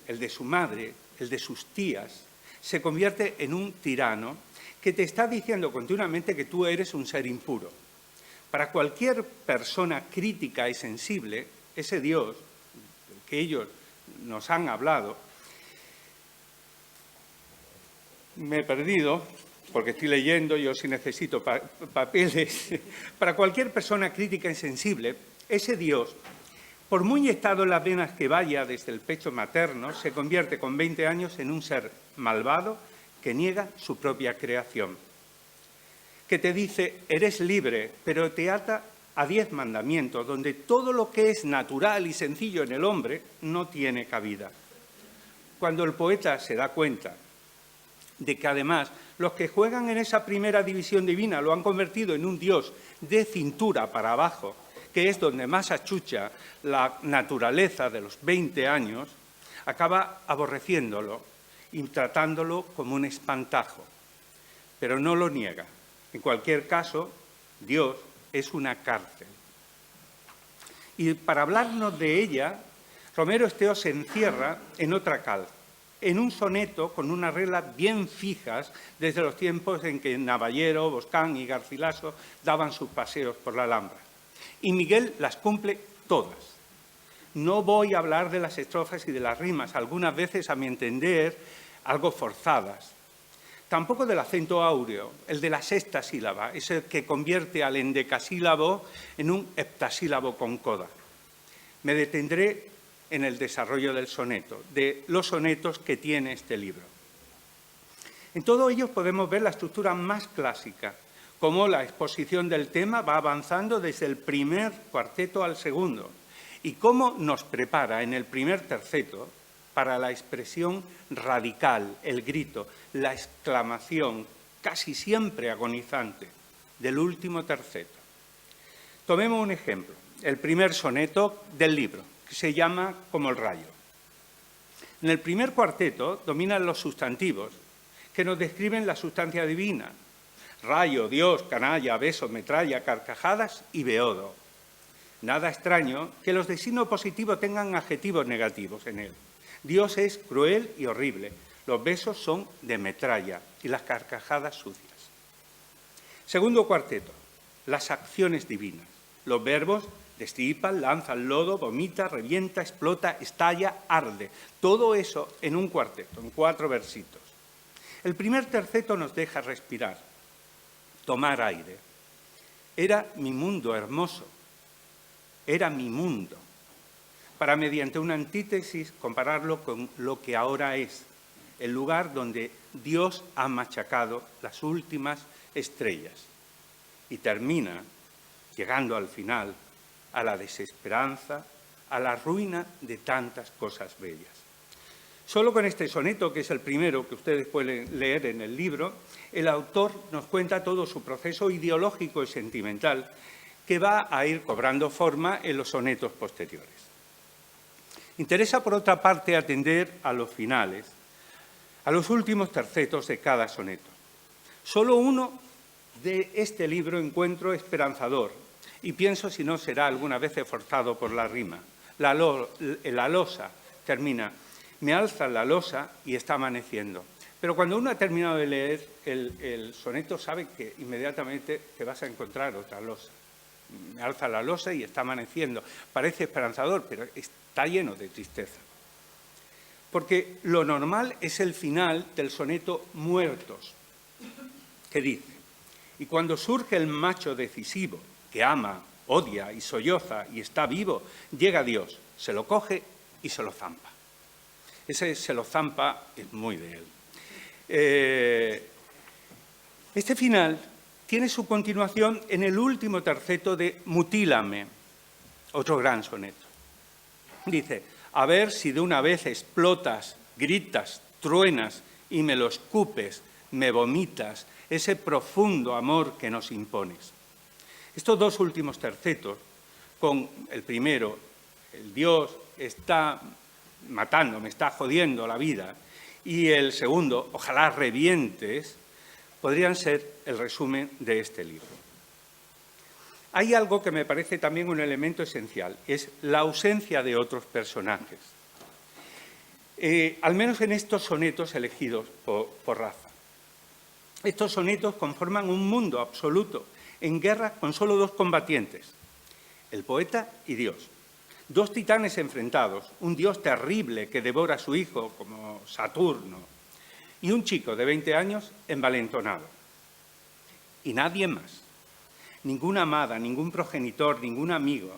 el de su madre, el de sus tías, se convierte en un tirano que te está diciendo continuamente que tú eres un ser impuro. Para cualquier persona crítica y sensible, ese Dios del que ellos nos han hablado, me he perdido, porque estoy leyendo, yo sí necesito papeles. Para cualquier persona crítica y sensible, ese Dios Por muy estado en las venas que vaya desde el pecho materno, se convierte con 20 años en un ser malvado que niega su propia creación, que te dice, eres libre, pero te ata a 10 mandamientos, donde todo lo que es natural y sencillo en el hombre no tiene cabida. Cuando el poeta se da cuenta de que además los que juegan en esa primera división divina lo han convertido en un dios de cintura para abajo, que es donde más achucha la naturaleza de los 20 años, acaba aborreciéndolo y tratándolo como un espantajo. Pero no lo niega. En cualquier caso, Dios es una cárcel. Y para hablarnos de ella, Romero Esteos se encierra en otra cal, en un soneto con unas reglas bien fijas desde los tiempos en que Navallero, Boscán y Garcilaso daban sus paseos por la Alhambra. Y Miguel las cumple todas. No voy a hablar de las estrofas y de las rimas, algunas veces, a mi entender, algo forzadas. Tampoco del acento áureo, el de la sexta sílaba, ese que convierte al endecasílabo en un heptasílabo con coda. Me detendré en el desarrollo del soneto, de los sonetos que tiene este libro. En todos ellos podemos ver la estructura más clásica, cómo la exposición del tema va avanzando desde el primer cuarteto al segundo y cómo nos prepara en el primer terceto para la expresión radical, el grito, la exclamación, casi siempre agonizante, del último terceto. Tomemos un ejemplo, el primer soneto del libro, que se llama Como el rayo. En el primer cuarteto dominan los sustantivos, que nos describen la sustancia divina: rayo, Dios, canalla, beso, metralla, carcajadas y beodo. Nada extraño que los de signo positivo tengan adjetivos negativos en él. Dios es cruel y horrible, los besos son de metralla y las carcajadas sucias. Segundo cuarteto, las acciones divinas. Los verbos destipan, lanzan lodo, vomita, revienta, explota, estalla, arde. Todo eso en un cuarteto, en 4 versitos. El primer terceto nos deja respirar, tomar aire. Era mi mundo hermoso, era mi mundo, para mediante una antítesis compararlo con lo que ahora es, el lugar donde Dios ha machacado las últimas estrellas. Y termina, llegando al final, a la desesperanza, a la ruina de tantas cosas bellas. Solo con este soneto, que es el primero que ustedes pueden leer en el libro, el autor nos cuenta todo su proceso ideológico y sentimental, que va a ir cobrando forma en los sonetos posteriores. Interesa, por otra parte, atender a los finales, a los últimos tercetos de cada soneto. Solo uno de este libro encuentro esperanzador, y pienso si no será alguna vez forzado por la rima. La losa termina, me alza la losa y está amaneciendo. Pero cuando uno ha terminado de leer el soneto, sabe que inmediatamente te vas a encontrar otra losa. Me alza la losa y está amaneciendo. Parece esperanzador, pero está lleno de tristeza. Porque lo normal es el final del soneto Muertos, que dice: y cuando surge el macho decisivo, que ama, odia y solloza y está vivo, llega Dios, se lo coge y se lo zampa. Ese se lo zampa es muy de él. Este final tiene su continuación en el último terceto de Mutílame, otro gran soneto. Dice: a ver si de una vez explotas, gritas, truenas y me lo escupes, me vomitas, ese profundo amor que nos impones. Estos dos últimos tercetos, con el primero, el Dios está matando, me está jodiendo la vida, y el segundo, ojalá revientes, podrían ser el resumen de este libro. Hay algo que me parece también un elemento esencial, es la ausencia de otros personajes, al menos en estos sonetos elegidos por Rafa. Estos sonetos conforman un mundo absoluto, en guerra con solo 2 combatientes, el poeta y Dios. 2 titanes enfrentados, un Dios terrible que devora a su hijo, como Saturno, y un chico de 20 años envalentonado. Y nadie más, ninguna amada, ningún progenitor, ningún amigo,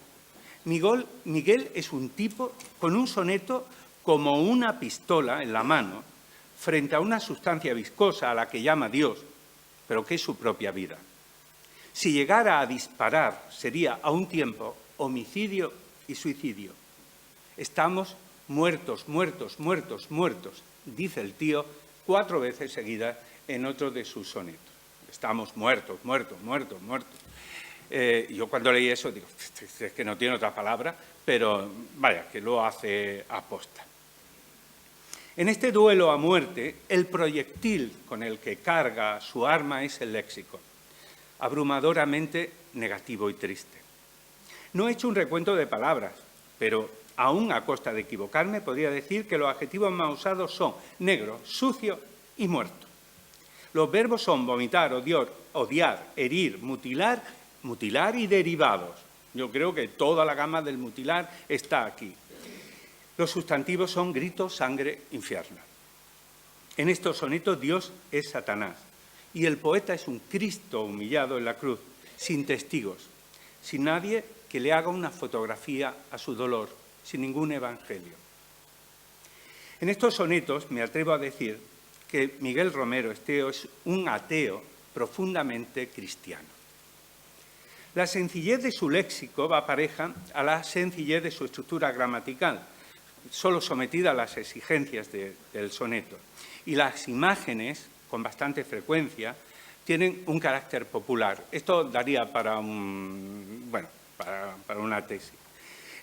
Miguel es un tipo con un soneto como una pistola en la mano frente a una sustancia viscosa a la que llama Dios, pero que es su propia vida. Si llegara a disparar, sería a un tiempo homicidio y suicidio. Estamos muertos, muertos, muertos, muertos, dice el tío 4 veces seguidas en otro de sus sonetos. Estamos muertos, muertos, muertos, muertos. Yo cuando leí eso digo, es que no tiene otra palabra, pero vaya, que lo hace aposta. En este duelo a muerte, el proyectil con el que carga su arma es el léxico, abrumadoramente negativo y triste. No he hecho un recuento de palabras, pero aún a costa de equivocarme, podría decir que los adjetivos más usados son negro, sucio y muerto. Los verbos son vomitar, odiar, herir, mutilar y derivados. Yo creo que toda la gama del mutilar está aquí. Los sustantivos son grito, sangre, infierno. En estos sonetos Dios es Satanás y el poeta es un Cristo humillado en la cruz, sin testigos, sin nadie que le haga una fotografía a su dolor, sin ningún evangelio. En estos sonetos me atrevo a decir que Miguel Romero Esteo es un ateo profundamente cristiano. La sencillez de su léxico va pareja a la sencillez de su estructura gramatical, solo sometida a las exigencias del soneto. Y las imágenes, con bastante frecuencia, tienen un carácter popular. Esto daría para una tesis.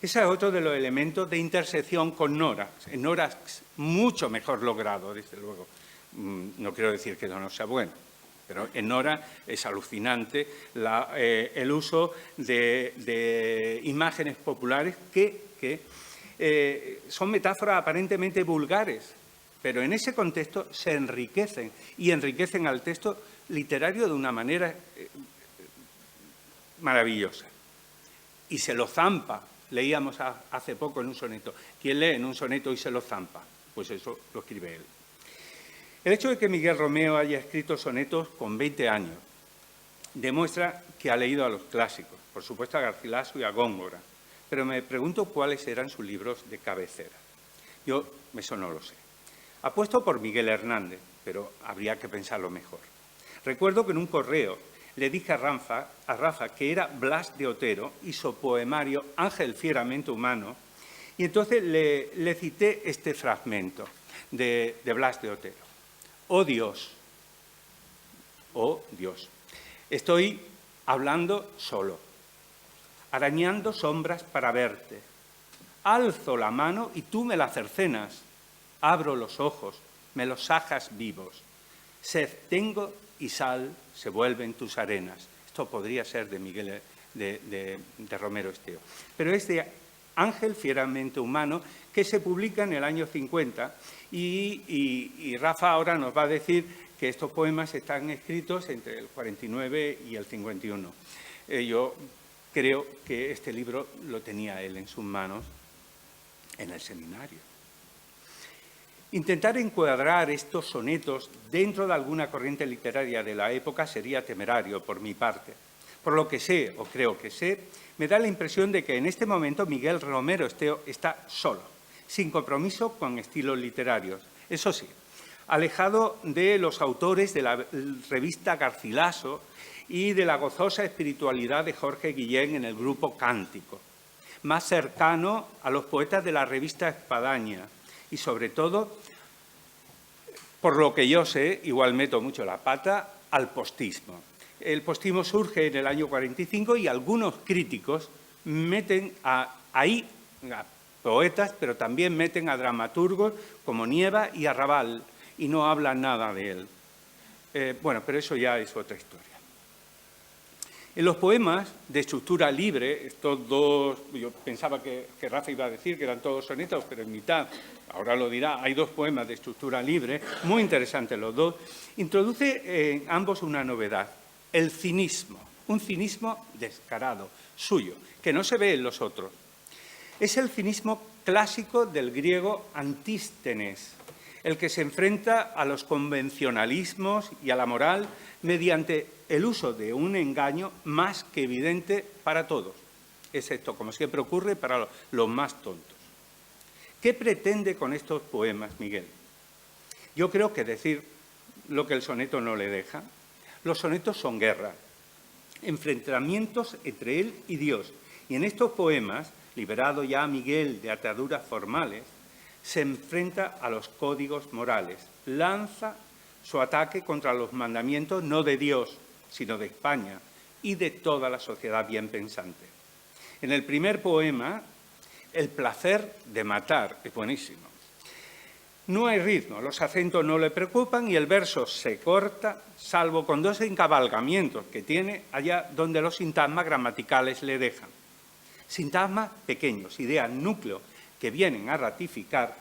Ese es otro de los elementos de intersección con Nora. En Nora es mucho mejor logrado, desde luego. No quiero decir que no sea bueno, pero en Nora es alucinante el uso de imágenes populares que son metáforas aparentemente vulgares, pero en ese contexto se enriquecen y enriquecen al texto literario de una manera maravillosa. Y se lo zampa. Leíamos hace poco en un soneto. ¿Quién lee en un soneto y se lo zampa? Pues eso lo escribe él. El hecho de que Miguel Romero haya escrito sonetos con 20 años demuestra que ha leído a los clásicos, por supuesto a Garcilaso y a Góngora, pero me pregunto cuáles eran sus libros de cabecera. Yo eso no lo sé. Apuesto por Miguel Hernández, pero habría que pensarlo mejor. Recuerdo que en un correo le dije a Rafa que era Blas de Otero y su poemario Ángel fieramente humano, y entonces le cité este fragmento de Blas de Otero. Oh Dios, estoy hablando solo, arañando sombras para verte. Alzo la mano y tú me la cercenas, abro los ojos, me los sajas vivos. Sed tengo y sal se vuelven tus arenas. Esto podría ser de Miguel de Romero Esteo. Pero es de Ángel fieramente humano, que se publica en el año 50 y Rafa ahora nos va a decir que estos poemas están escritos entre el 49 y el 51. Yo creo que este libro lo tenía él en sus manos en el seminario. Intentar encuadrar estos sonetos dentro de alguna corriente literaria de la época sería temerario por mi parte. Por lo que sé, o creo que sé, me da la impresión de que en este momento Miguel Romero Esteo está solo, sin compromiso con estilos literarios. Eso sí, alejado de los autores de la revista Garcilaso y de la gozosa espiritualidad de Jorge Guillén en el grupo Cántico, más cercano a los poetas de la revista Espadaña y, sobre todo, por lo que yo sé, igual meto mucho la pata, al postismo. El postismo surge en el año 45 y algunos críticos meten ahí a poetas, pero también meten a dramaturgos como Nieva y Arrabal, y no hablan nada de él. Pero eso ya es otra historia. En los poemas de estructura libre, estos dos, yo pensaba que Rafa iba a decir que eran todos sonetos, pero en mitad, ahora lo dirá, hay dos poemas de estructura libre, muy interesantes los dos, introduce en ambos una novedad, el cinismo, un cinismo descarado, suyo, que no se ve en los otros. Es el cinismo clásico del griego Antístenes, el que se enfrenta a los convencionalismos y a la moral mediante el uso de un engaño más que evidente para todos, Es esto, como siempre ocurre, para los más tontos. ¿Qué pretende con estos poemas, Miguel? Yo creo que decir lo que el soneto no le deja. Los sonetos son guerra, enfrentamientos entre él y Dios. Y en estos poemas, liberado ya Miguel de ataduras formales, se enfrenta a los códigos morales, lanza su ataque contra los mandamientos no de Dios, sino de España y de toda la sociedad bien pensante. En el primer poema, el placer de matar, es buenísimo. No hay ritmo, los acentos no le preocupan y el verso se corta, salvo con 2 encabalgamientos que tiene allá donde los sintagmas gramaticales le dejan. Sintagmas pequeños, ideas, núcleos, que vienen a ratificar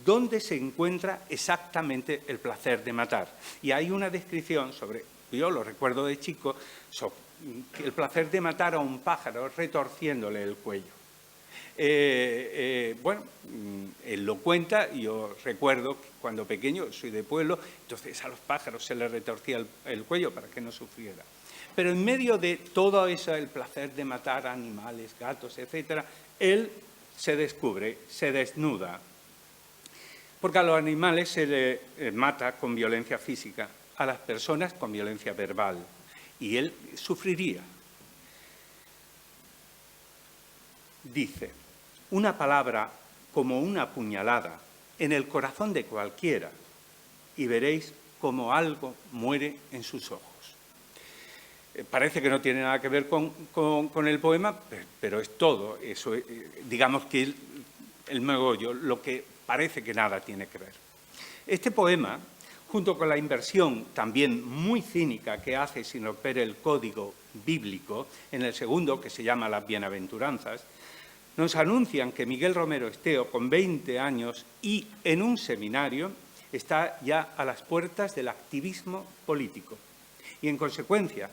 dónde se encuentra exactamente el placer de matar. Y hay una descripción sobre, yo lo recuerdo de chico, sobre el placer de matar a un pájaro retorciéndole el cuello. Bueno, él lo cuenta y yo recuerdo que cuando pequeño, soy de pueblo, entonces a los pájaros se les retorcía el cuello para que no sufriera. Pero en medio de todo eso, el placer de matar animales, gatos, etcétera, él se descubre, se desnuda. Porque a los animales se les mata con violencia física, a las personas con violencia verbal. Y él sufriría. Dice, una palabra como una puñalada en el corazón de cualquiera y veréis cómo algo muere en sus ojos. Parece que no tiene nada que ver con el poema, pero es todo. Eso, digamos que el megollo, lo que parece que nada tiene que ver. Este poema, junto con la inversión también muy cínica que hace sin romper el código bíblico, en el segundo, que se llama Las Bienaventuranzas, nos anuncian que Miguel Romero Esteo, con 20 años y en un seminario, está ya a las puertas del activismo político. Y, en consecuencia,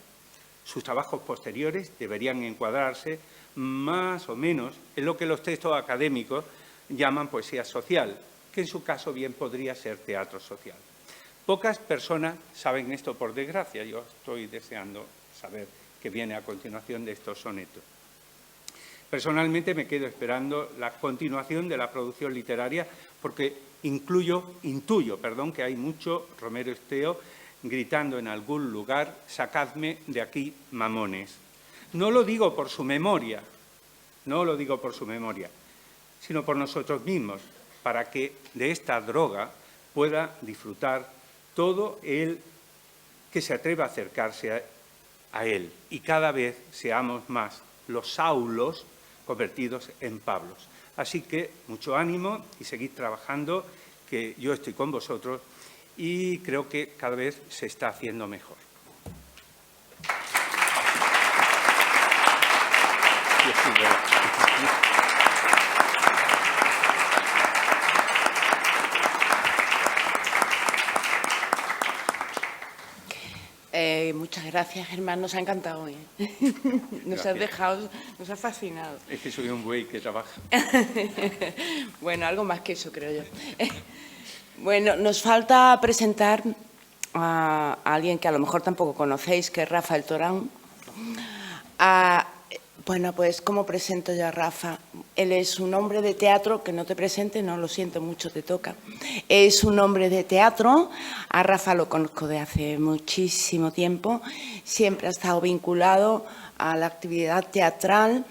sus trabajos posteriores deberían encuadrarse más o menos en lo que los textos académicos llaman poesía social, que en su caso bien podría ser teatro social. Pocas personas saben esto, por desgracia. Yo estoy deseando saber qué viene a continuación de estos sonetos. Personalmente me quedo esperando la continuación de la producción literaria porque intuyo, que hay mucho Romero Esteo gritando en algún lugar, sacadme de aquí, mamones. No lo digo por su memoria, sino por nosotros mismos, para que de esta droga pueda disfrutar todo el que se atreva a acercarse a él y cada vez seamos más los Saulos convertidos en Pablos. Así que mucho ánimo y seguid trabajando, que yo estoy con vosotros y creo que cada vez se está haciendo mejor. Muchas gracias, Germán. Nos ha encantado hoy. Nos has dejado, nos ha fascinado. Es que soy un buey que trabaja. Bueno, algo más que eso, creo yo. Bueno, nos falta presentar a alguien que a lo mejor tampoco conocéis, que es Rafael Torán. Bueno, pues, ¿cómo presento yo a Rafa? Él es un hombre de teatro, que no te presente, no, lo siento mucho, te toca. Es un hombre de teatro, a Rafa lo conozco de hace muchísimo tiempo, siempre ha estado vinculado a la actividad teatral,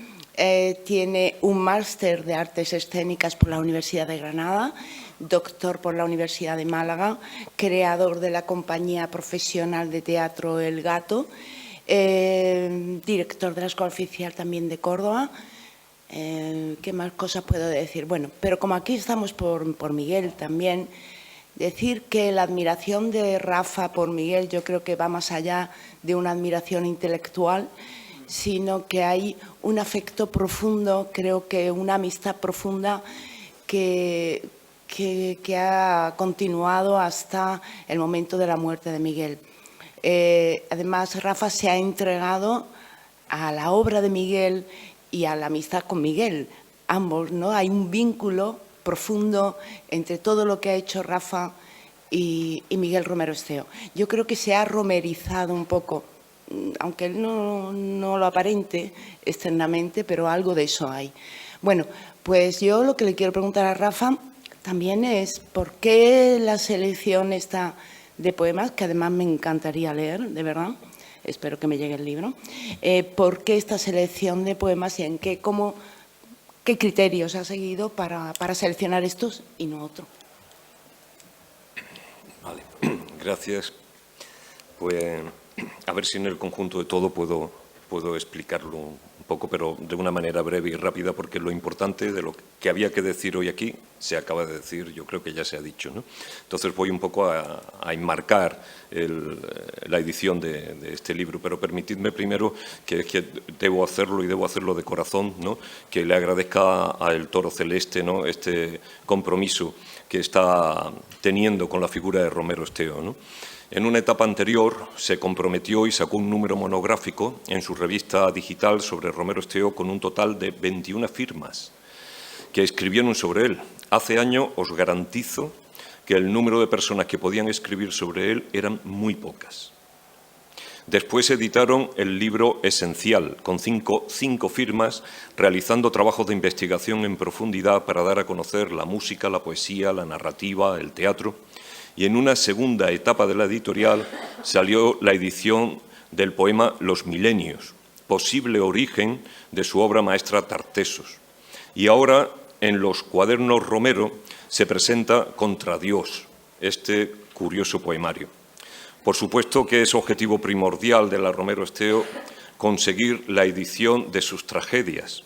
tiene un máster de artes escénicas por la Universidad de Granada, doctor por la Universidad de Málaga, creador de la compañía profesional de teatro El Gato, director de la Escuela Oficial también de Córdoba. ¿Qué más cosas puedo decir? Bueno, pero como aquí estamos por Miguel también, decir que la admiración de Rafa por Miguel yo creo que va más allá de una admiración intelectual, sino que hay un afecto profundo, creo que una amistad profunda que ha continuado hasta el momento de la muerte de Miguel. Además, Rafa se ha entregado a la obra de Miguel y a la amistad con Miguel. Ambos, ¿no? Hay un vínculo profundo entre todo lo que ha hecho Rafa y Miguel Romero Esteo. Yo creo que se ha romerizado un poco, aunque él no lo aparente externamente, pero algo de eso hay. Bueno, pues yo lo que le quiero preguntar a Rafa también es por qué la selección esta de poemas, que además me encantaría leer, de verdad, espero que me llegue el libro, ¿por qué esta selección de poemas y en qué criterios ha seguido para seleccionar estos y no otros? Vale, gracias. Pues a ver si en el conjunto de todo puedo explicarlo un poco, pero de una manera breve y rápida, porque lo importante de lo que había que decir hoy aquí se acaba de decir, yo creo que ya se ha dicho, ¿no? Entonces voy un poco a enmarcar la edición de este libro, pero permitidme primero que debo hacerlo y debo hacerlo de corazón, ¿no? Que le agradezca a El Toro Celeste, ¿no? Este compromiso que está teniendo con la figura de Romero Esteo, ¿no? En una etapa anterior se comprometió y sacó un número monográfico en su revista digital sobre Romero Esteo con un total de 21 firmas que escribieron sobre él. Hace años os garantizo que el número de personas que podían escribir sobre él eran muy pocas. Después editaron el libro Esencial, con cinco firmas, realizando trabajos de investigación en profundidad para dar a conocer la música, la poesía, la narrativa, el teatro. Y en una segunda etapa de la editorial salió la edición del poema Los Milenios, posible origen de su obra maestra Tartesos. Y ahora, en los Cuadernos Romero, se presenta Contra Dios, este curioso poemario. Por supuesto que es objetivo primordial de la Romero Esteo conseguir la edición de sus tragedias,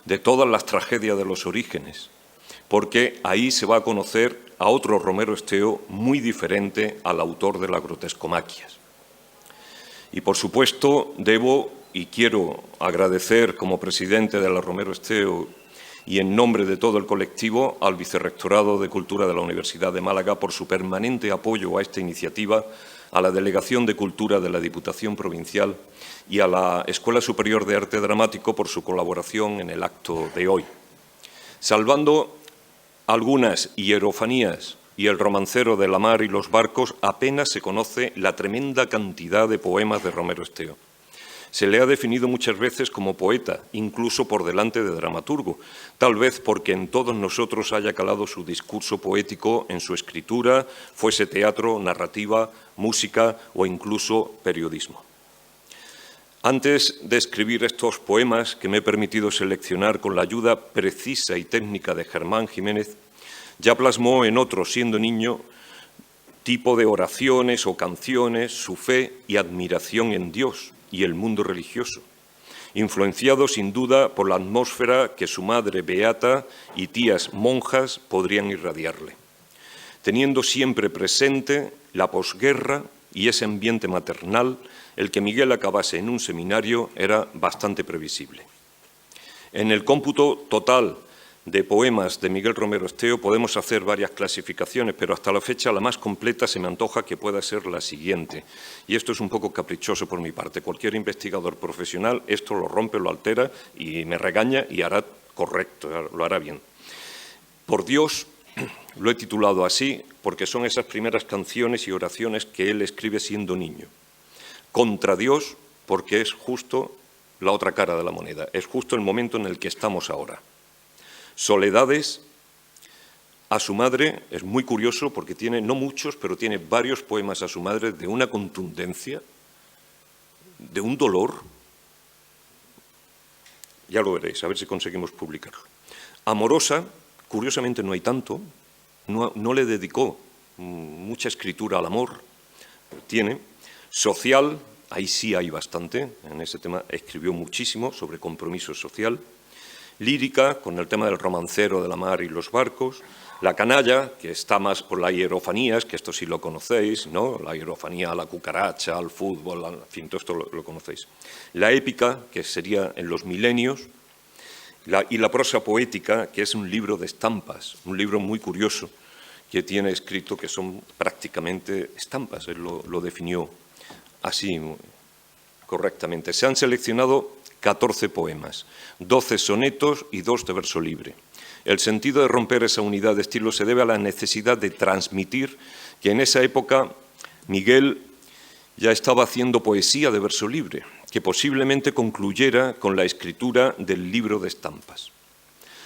de todas las tragedias de los orígenes, porque ahí se va a conocer a otro Romero Esteo muy diferente al autor de las Grotescomaquias. Y, por supuesto, debo y quiero agradecer como presidente de la Romero Esteo y en nombre de todo el colectivo al Vicerrectorado de Cultura de la Universidad de Málaga por su permanente apoyo a esta iniciativa, a la Delegación de Cultura de la Diputación Provincial y a la Escuela Superior de Arte Dramático por su colaboración en el acto de hoy. Salvando algunas hierofanías y el romancero de la mar y los barcos, apenas se conoce la tremenda cantidad de poemas de Romero Esteo. Se le ha definido muchas veces como poeta, incluso por delante de dramaturgo, tal vez porque en todos nosotros haya calado su discurso poético en su escritura, fuese teatro, narrativa, música o incluso periodismo. Antes de escribir estos poemas, que me he permitido seleccionar con la ayuda precisa y técnica de Germán Jiménez, ya plasmó en otro, siendo niño, tipo de oraciones o canciones, su fe y admiración en Dios y el mundo religioso, influenciado sin duda por la atmósfera que su madre beata y tías monjas podrían irradiarle, teniendo siempre presente la posguerra y ese ambiente maternal. El que Miguel acabase en un seminario era bastante previsible. En el cómputo total de poemas de Miguel Romero Esteo podemos hacer varias clasificaciones, pero hasta la fecha la más completa se me antoja que pueda ser la siguiente. Y esto es un poco caprichoso por mi parte. Cualquier investigador profesional esto lo rompe, lo altera y me regaña y hará correcto, lo hará bien. Por Dios, lo he titulado así porque son esas primeras canciones y oraciones que él escribe siendo niño. Contra Dios, porque es justo la otra cara de la moneda, es justo el momento en el que estamos ahora. Soledades, a su madre, es muy curioso porque tiene, no muchos, pero tiene varios poemas a su madre de una contundencia, de un dolor. Ya lo veréis, a ver si conseguimos publicarlo. Amorosa, curiosamente no hay tanto, no le dedicó mucha escritura al amor, tiene. Social, ahí sí hay bastante, en ese tema escribió muchísimo sobre compromiso social. Lírica, con el tema del romancero de la mar y los barcos. La canalla, que está más por las hierofanías, que esto sí lo conocéis, ¿no? La hierofanía a la cucaracha, al fútbol, en fin, todo esto lo conocéis. La épica, que sería en los milenios. Y la prosa poética, que es un libro de estampas, un libro muy curioso, que tiene escrito que son prácticamente estampas, él lo definió así correctamente. Se han seleccionado 14 poemas, 12 sonetos y 2 de verso libre. El sentido de romper esa unidad de estilo se debe a la necesidad de transmitir que en esa época Miguel ya estaba haciendo poesía de verso libre, que posiblemente concluyera con la escritura del libro de estampas.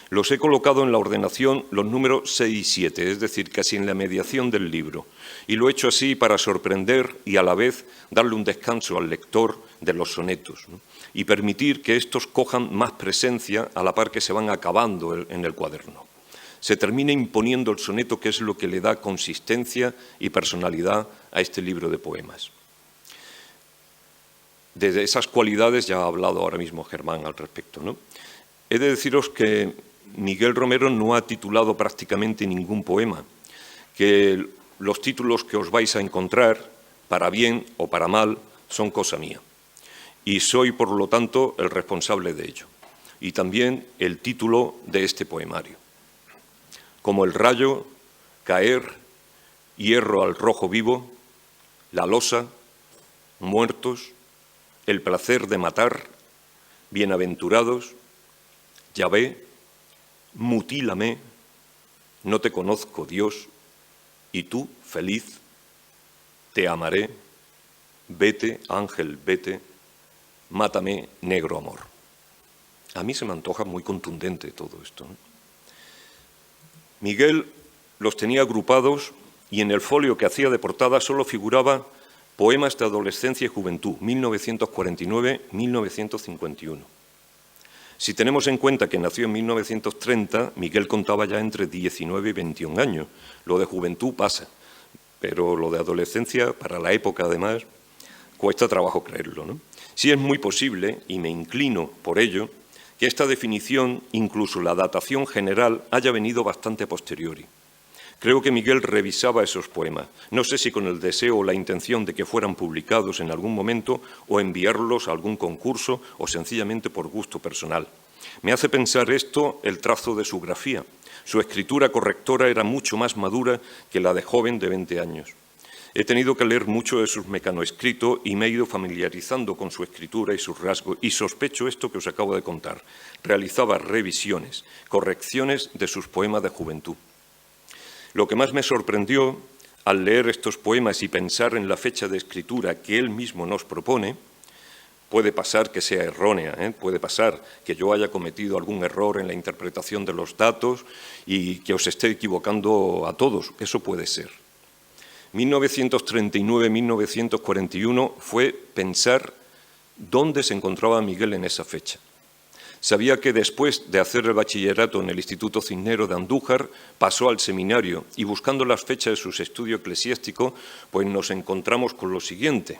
Los he colocado en la ordenación los números 6 y 7, es decir, casi en la mediación del libro, y lo he hecho así para sorprender y a la vez darle un descanso al lector de los sonetos, ¿no? Y permitir que estos cojan más presencia a la par que se van acabando en el cuaderno. Se termina imponiendo el soneto, que es lo que le da consistencia y personalidad a este libro de poemas. De esas cualidades ya ha hablado ahora mismo Germán al respecto, ¿no? He de deciros que Miguel Romero no ha titulado prácticamente ningún poema, que los títulos que os vais a encontrar, para bien o para mal, son cosa mía. Y soy, por lo tanto, el responsable de ello. Y también el título de este poemario. Como el rayo, caer, hierro al rojo vivo, la losa, muertos, el placer de matar, bienaventurados, Yahvé, mutílame, no te conozco, Dios, y tú, feliz, te amaré, vete, ángel, vete, mátame, negro amor. A mí se me antoja muy contundente todo esto, ¿no? Miguel los tenía agrupados y en el folio que hacía de portada solo figuraba Poemas de adolescencia y juventud, 1949-1951. Si tenemos en cuenta que nació en 1930, Miguel contaba ya entre 19 y 21 años. Lo de juventud pasa, pero lo de adolescencia, para la época además, cuesta trabajo creerlo, ¿no? Sí es muy posible, y me inclino por ello, que esta definición, incluso la datación general, haya venido bastante a posteriori. Creo que Miguel revisaba esos poemas, no sé si con el deseo o la intención de que fueran publicados en algún momento o enviarlos a algún concurso o sencillamente por gusto personal. Me hace pensar esto el trazo de su grafía. Su escritura correctora era mucho más madura que la de joven de 20 años. He tenido que leer mucho de sus mecanoescritos y me he ido familiarizando con su escritura y sus rasgos, y sospecho esto que os acabo de contar. Realizaba revisiones, correcciones de sus poemas de juventud. Lo que más me sorprendió al leer estos poemas y pensar en la fecha de escritura que él mismo nos propone, puede pasar que sea errónea, puede pasar que yo haya cometido algún error en la interpretación de los datos y que os esté equivocando a todos, eso puede ser. 1939-1941 fue pensar dónde se encontraba Miguel en esa fecha. Sabía que después de hacer el bachillerato en el Instituto Cisnero de Andújar, pasó al seminario y buscando las fechas de sus estudios eclesiásticos, pues nos encontramos con lo siguiente,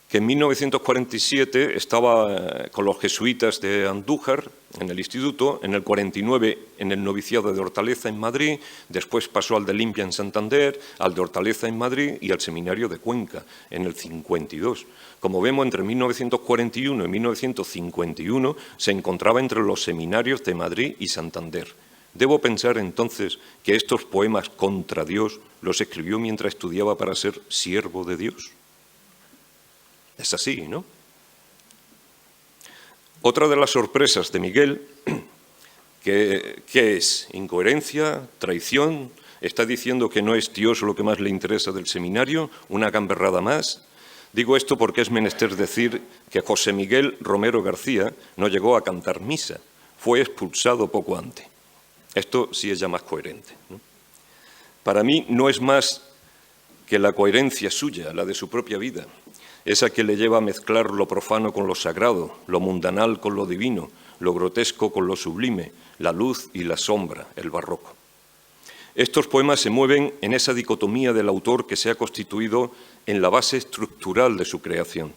que en 1947 estaba con los jesuitas de Andújar en el instituto, en el 49 en el noviciado de Hortaleza en Madrid, después pasó al de Limpia en Santander, al de Hortaleza en Madrid y al seminario de Cuenca en el 52. Como vemos, entre 1941 y 1951 se encontraba entre los seminarios de Madrid y Santander. Debo pensar entonces que estos poemas contra Dios los escribió mientras estudiaba para ser siervo de Dios. Es así, ¿no? Otra de las sorpresas de Miguel, que es incoherencia, traición, está diciendo que no es Dios lo que más le interesa del seminario, una gamberrada más. Digo esto porque es menester decir que José Miguel Romero García no llegó a cantar misa, fue expulsado poco antes. Esto sí es ya más coherente, ¿no? Para mí no es más que la coherencia suya, la de su propia vida, esa que le lleva a mezclar lo profano con lo sagrado, lo mundanal con lo divino, lo grotesco con lo sublime, la luz y la sombra, el barroco. Estos poemas se mueven en esa dicotomía del autor que se ha constituido en la base estructural de su creación,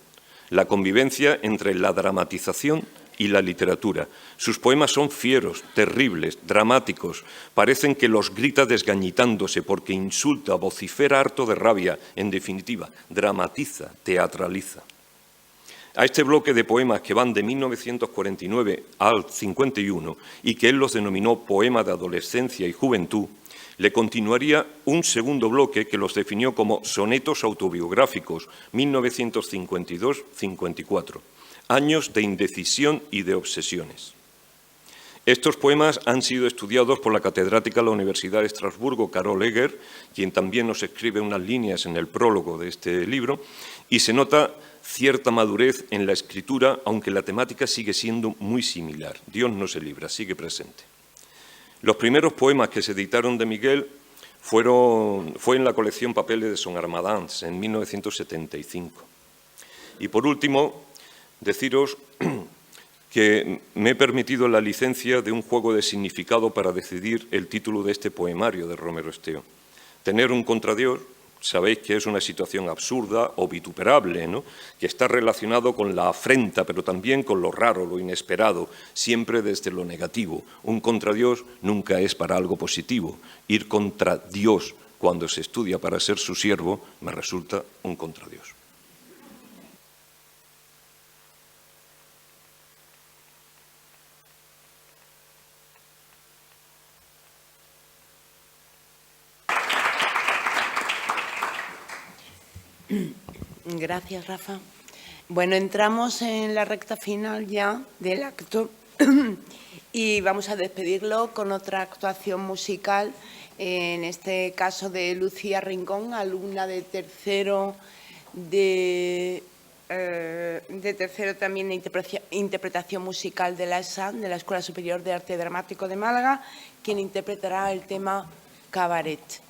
la convivencia entre la dramatización y la literatura. Sus poemas son fieros, terribles, dramáticos, parecen que los grita desgañitándose porque insulta, vocifera harto de rabia, en definitiva, dramatiza, teatraliza. A este bloque de poemas que van de 1949 al 51 y que él los denominó poema de adolescencia y juventud, le continuaría un segundo bloque que los definió como sonetos autobiográficos 1952-54. Años de indecisión y de obsesiones. Estos poemas han sido estudiados por la catedrática de la Universidad de Estrasburgo, Carol Egger, quien también nos escribe unas líneas en el prólogo de este libro, y se nota cierta madurez en la escritura, aunque la temática sigue siendo muy similar. Dios no se libra, sigue presente. Los primeros poemas que se editaron de Miguel fue en la colección Papeles de Son Armadans, en 1975. Y por último, deciros que me he permitido la licencia de un juego de significado para decidir el título de este poemario de Romero Esteo. Tener un contradios, sabéis que es una situación absurda o vituperable, ¿no?, que está relacionado con la afrenta, pero también con lo raro, lo inesperado, siempre desde lo negativo. Un contradios nunca es para algo positivo. Ir contra Dios cuando se estudia para ser su siervo me resulta un contradios. Gracias, Rafa. Bueno, entramos en la recta final ya del acto y vamos a despedirlo con otra actuación musical, en este caso de Lucía Rincón, alumna de tercero también de interpretación musical de la ESAD, de la Escuela Superior de Arte Dramático de Málaga, quien interpretará el tema Cabaret.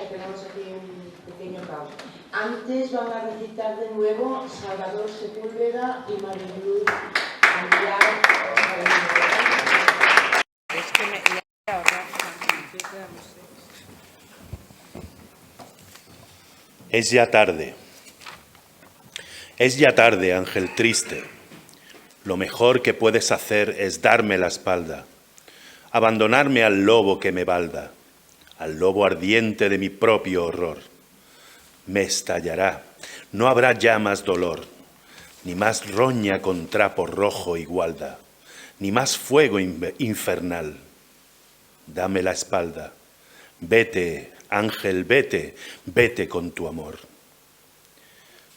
Tenemos aquí un pequeño caos. Antes van a recitar de nuevo Salvador Sepúlveda y Mariluz Aguilar. Es que me he ahorrado. Es ya tarde. Es ya tarde, ángel triste. Lo mejor que puedes hacer es darme la espalda, abandonarme al lobo que me balda, al lobo ardiente de mi propio horror. Me estallará, no habrá ya más dolor, ni más roña con trapo rojo y gualda, ni más fuego infernal. Dame la espalda, vete, ángel, vete, vete con tu amor.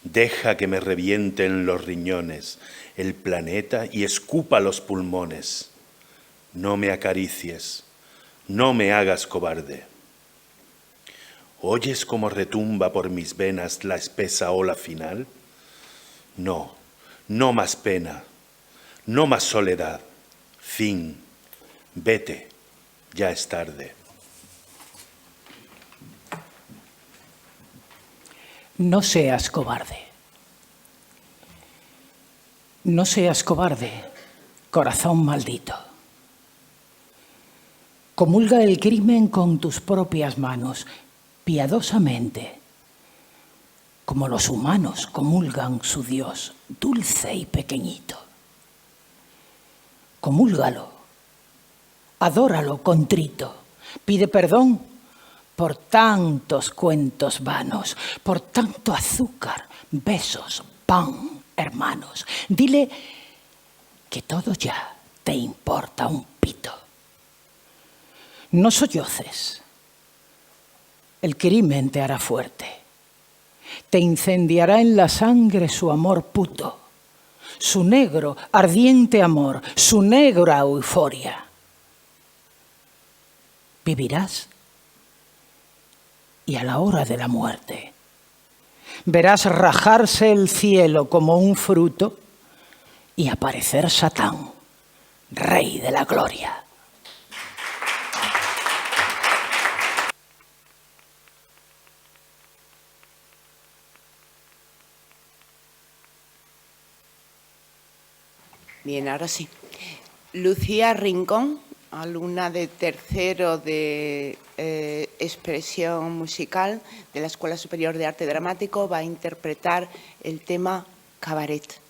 Deja que me revienten los riñones, el planeta y escupa los pulmones. No me acaricies, no me hagas cobarde. ¿Oyes cómo retumba por mis venas la espesa ola final? No, no más pena, no más soledad. Fin, vete, ya es tarde. No seas cobarde. No seas cobarde, corazón maldito. Comulga el crimen con tus propias manos, piadosamente, como los humanos comulgan su Dios, dulce y pequeñito. Comúlgalo, adóralo contrito, pide perdón por tantos cuentos vanos, por tanto azúcar, besos, pan, hermanos. Dile que todo ya te importa un pito. No solloces. El crimen te hará fuerte. Te incendiará en la sangre su amor puto, su negro, ardiente amor, su negra euforia. Vivirás y a la hora de la muerte verás rajarse el cielo como un fruto y aparecer Satán, rey de la gloria. Bien, ahora sí. Lucía Rincón, alumna de tercero de expresión musical de la Escuela Superior de Arte Dramático, va a interpretar el tema Cabaret.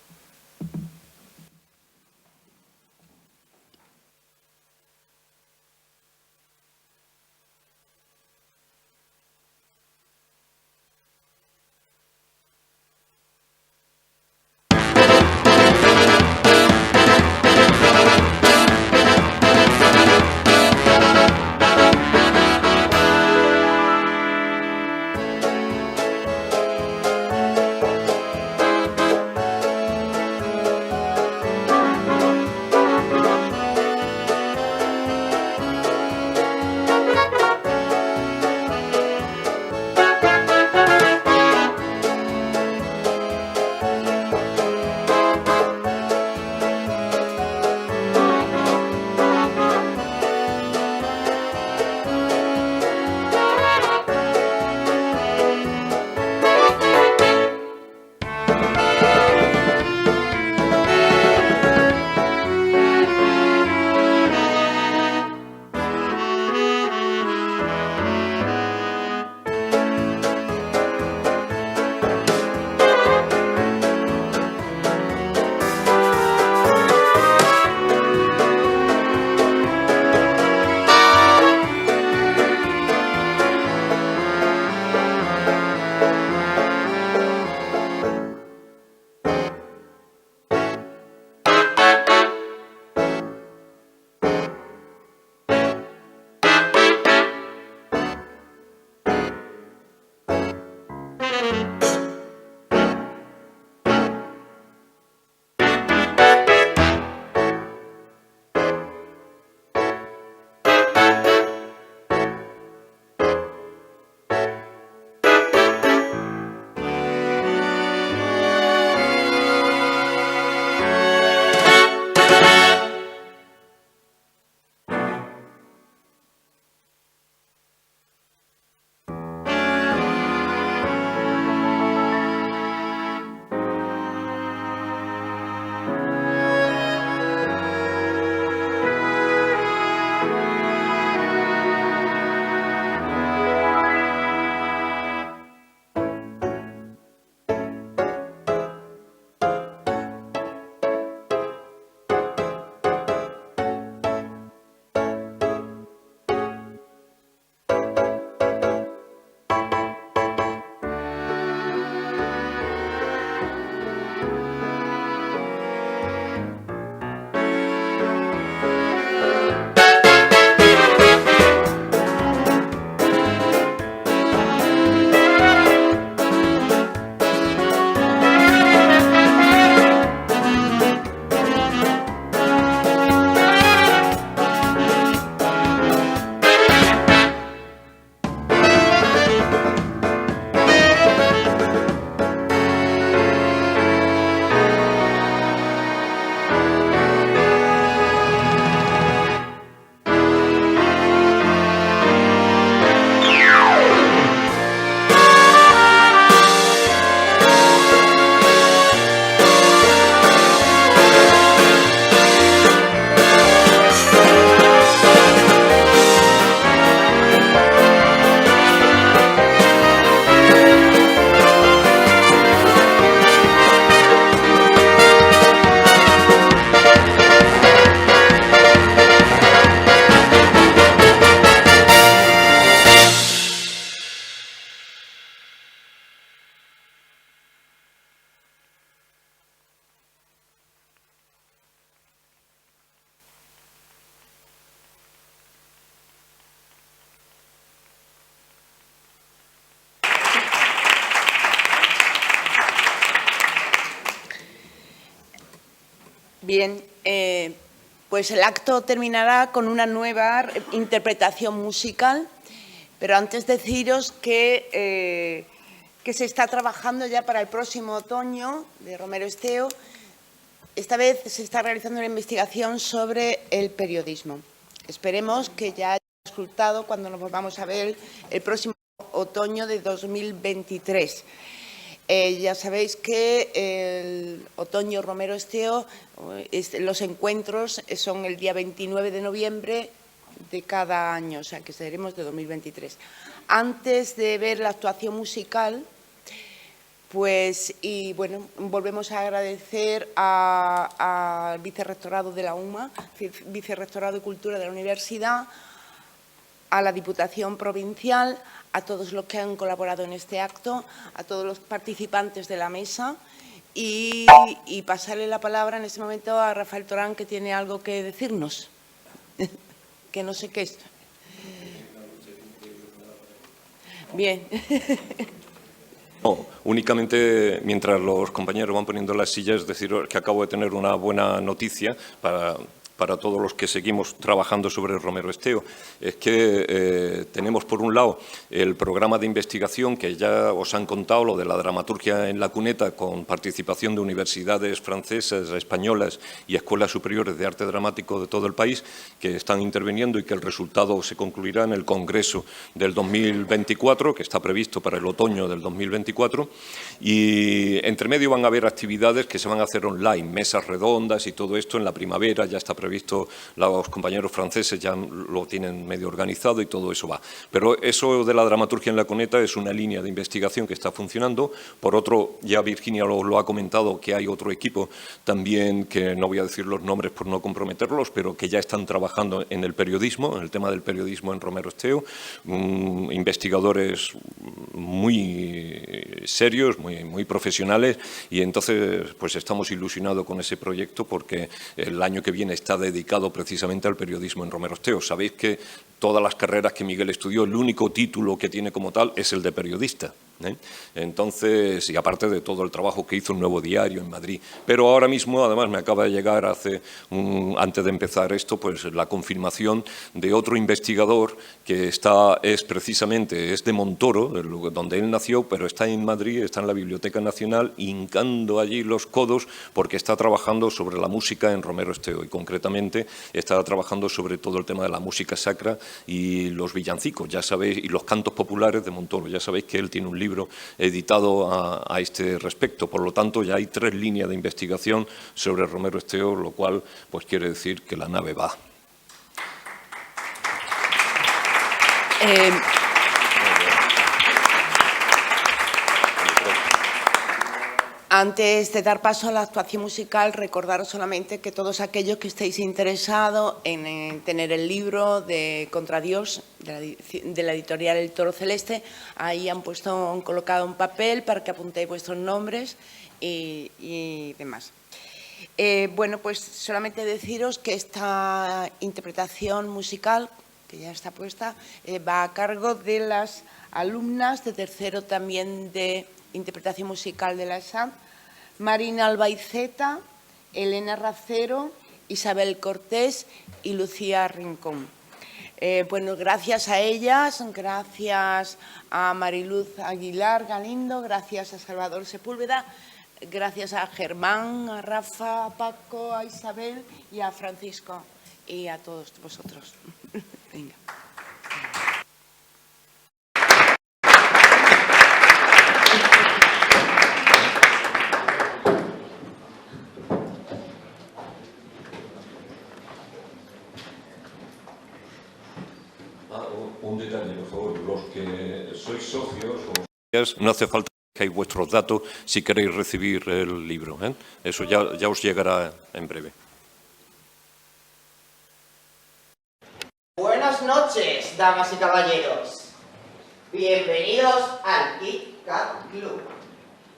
Bien, pues el acto terminará con una nueva interpretación musical, pero antes deciros que se está trabajando ya para el próximo otoño de Romero Esteo. Esta vez se está realizando una investigación sobre el periodismo. Esperemos que ya haya resultado cuando nos volvamos a ver el próximo otoño de 2023. Ya sabéis que el otoño Romero Esteo, los encuentros son el día 29 de noviembre de cada año, o sea que seremos de 2023. Antes de ver la actuación musical, pues, y bueno, volvemos a agradecer al Vicerrectorado de la UMA, Vicerrectorado de Cultura de la Universidad, a la Diputación Provincial, a todos los que han colaborado en este acto, a todos los participantes de la mesa y pasarle la palabra en este momento a Rafael Torán, que tiene algo que decirnos, que no sé qué es. Bien. No, únicamente mientras los compañeros van poniendo las sillas, deciros que acabo de tener una buena noticia para todos los que seguimos trabajando sobre Romero Esteo. Es que tenemos, por un lado, el programa de investigación que ya os han contado, lo de la dramaturgia en la cuneta, con participación de universidades francesas, españolas y escuelas superiores de arte dramático de todo el país, que están interviniendo y que el resultado se concluirá en el Congreso del 2024, que está previsto para el otoño del 2024. Y entre medio van a haber actividades que se van a hacer online, mesas redondas y todo esto en la primavera, ya está previsto, los compañeros franceses ya lo tienen medio organizado y todo eso va. Pero eso de la dramaturgia en la cuneta es una línea de investigación que está funcionando. Por otro, ya Virginia lo ha comentado, que hay otro equipo también, que no voy a decir los nombres por no comprometerlos, pero que ya están trabajando en el periodismo, en el tema del periodismo en Romero Esteo, investigadores muy serios, muy profesionales, y entonces pues estamos ilusionados con ese proyecto porque el año que viene está dedicado precisamente al periodismo en Romero Esteo. Sabéis que todas las carreras que Miguel estudió, el único título que tiene como tal es el de periodista. Entonces, y aparte de todo el trabajo que hizo un Nuevo Diario en Madrid. Pero ahora mismo, además, me acaba de llegar antes de empezar esto, pues la confirmación de otro investigador que es precisamente de Montoro, donde él nació, pero está en Madrid, está en la Biblioteca Nacional, hincando allí los codos porque está trabajando sobre la música en Romero Esteo y concretamente está trabajando sobre todo el tema de la música sacra y los villancicos, ya sabéis, y los cantos populares de Montoro. Ya sabéis que él tiene un libro editado a este respecto. Por lo tanto, ya hay 3 líneas de investigación sobre Romero Esteo, lo cual pues quiere decir que la nave va. Antes de dar paso a la actuación musical, recordaros solamente que todos aquellos que estéis interesados en tener el libro de Contra Dios, de la editorial El Toro Celeste, ahí han colocado un papel para que apuntéis vuestros nombres y demás. Bueno, pues solamente deciros que esta interpretación musical, que ya está puesta, va a cargo de las alumnas de tercero también de interpretación musical de la ESAD, Marina Albaiceta, Elena Racero, Isabel Cortés y Lucía Rincón. Bueno, gracias a ellas, gracias a Mariluz Aguilar Galindo, gracias a Salvador Sepúlveda, gracias a Germán, a Rafa, a Paco, a Isabel y a Francisco y a todos vosotros. Venga. Un detalle, por favor, los que sois socios no hace falta que hay vuestros datos si queréis recibir el libro, ¿eh? Eso ya os llegará en breve. Buenas noches, damas y caballeros. Bienvenidos al Kit Kat Club,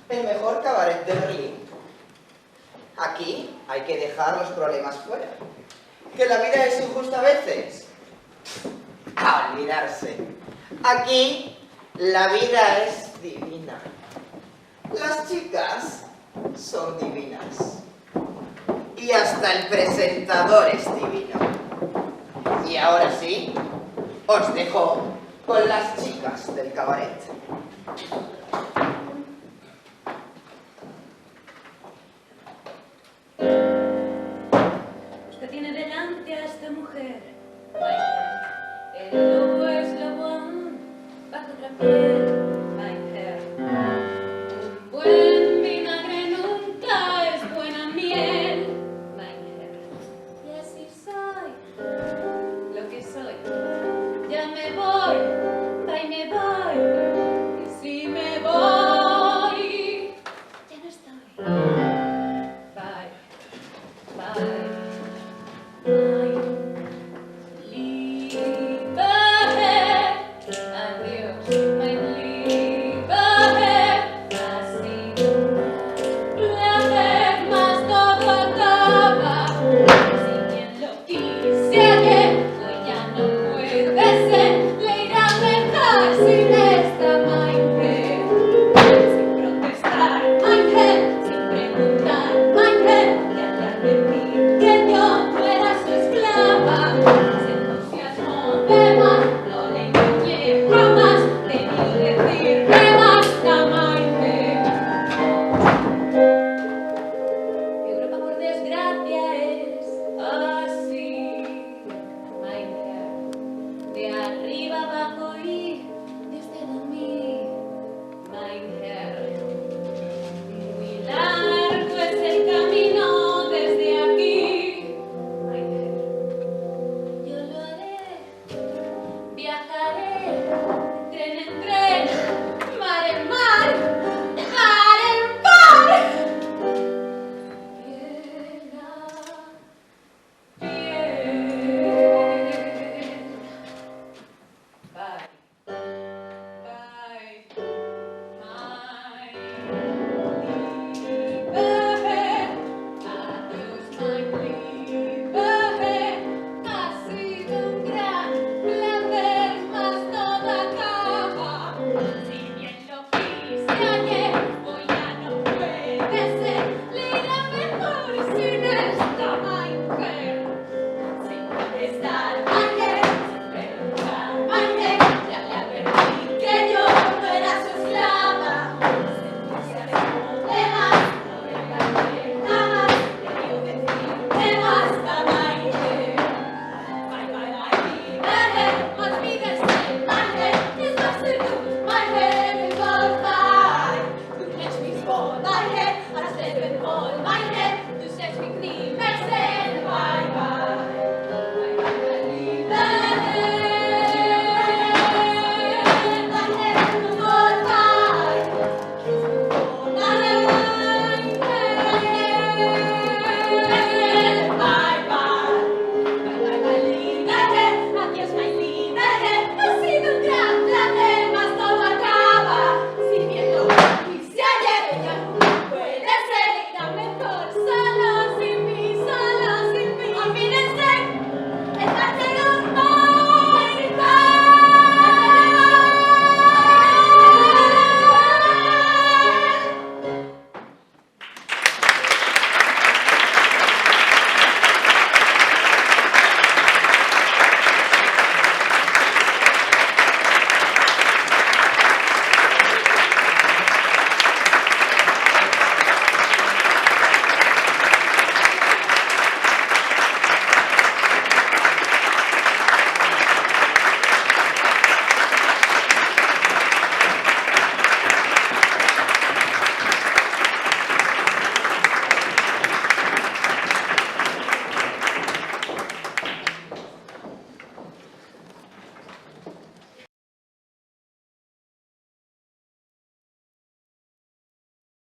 el mejor cabaret de Berlín. Aquí hay que dejar los problemas fuera. Que la vida es injusta a veces. A olvidarse. Aquí la vida es divina. Las chicas son divinas. y hasta el presentador es divino. Y ahora sí, os dejo con las chicas del cabaret. Usted tiene delante a esta mujer. El lobo es lobo bajo otra piel. Un buen vinagre nunca es buena miel. Y así soy lo que soy. Ya me voy, me voy. Y si me voy, ya no estoy. Bye, bye. Sin protestar, sin preguntar, y hablar de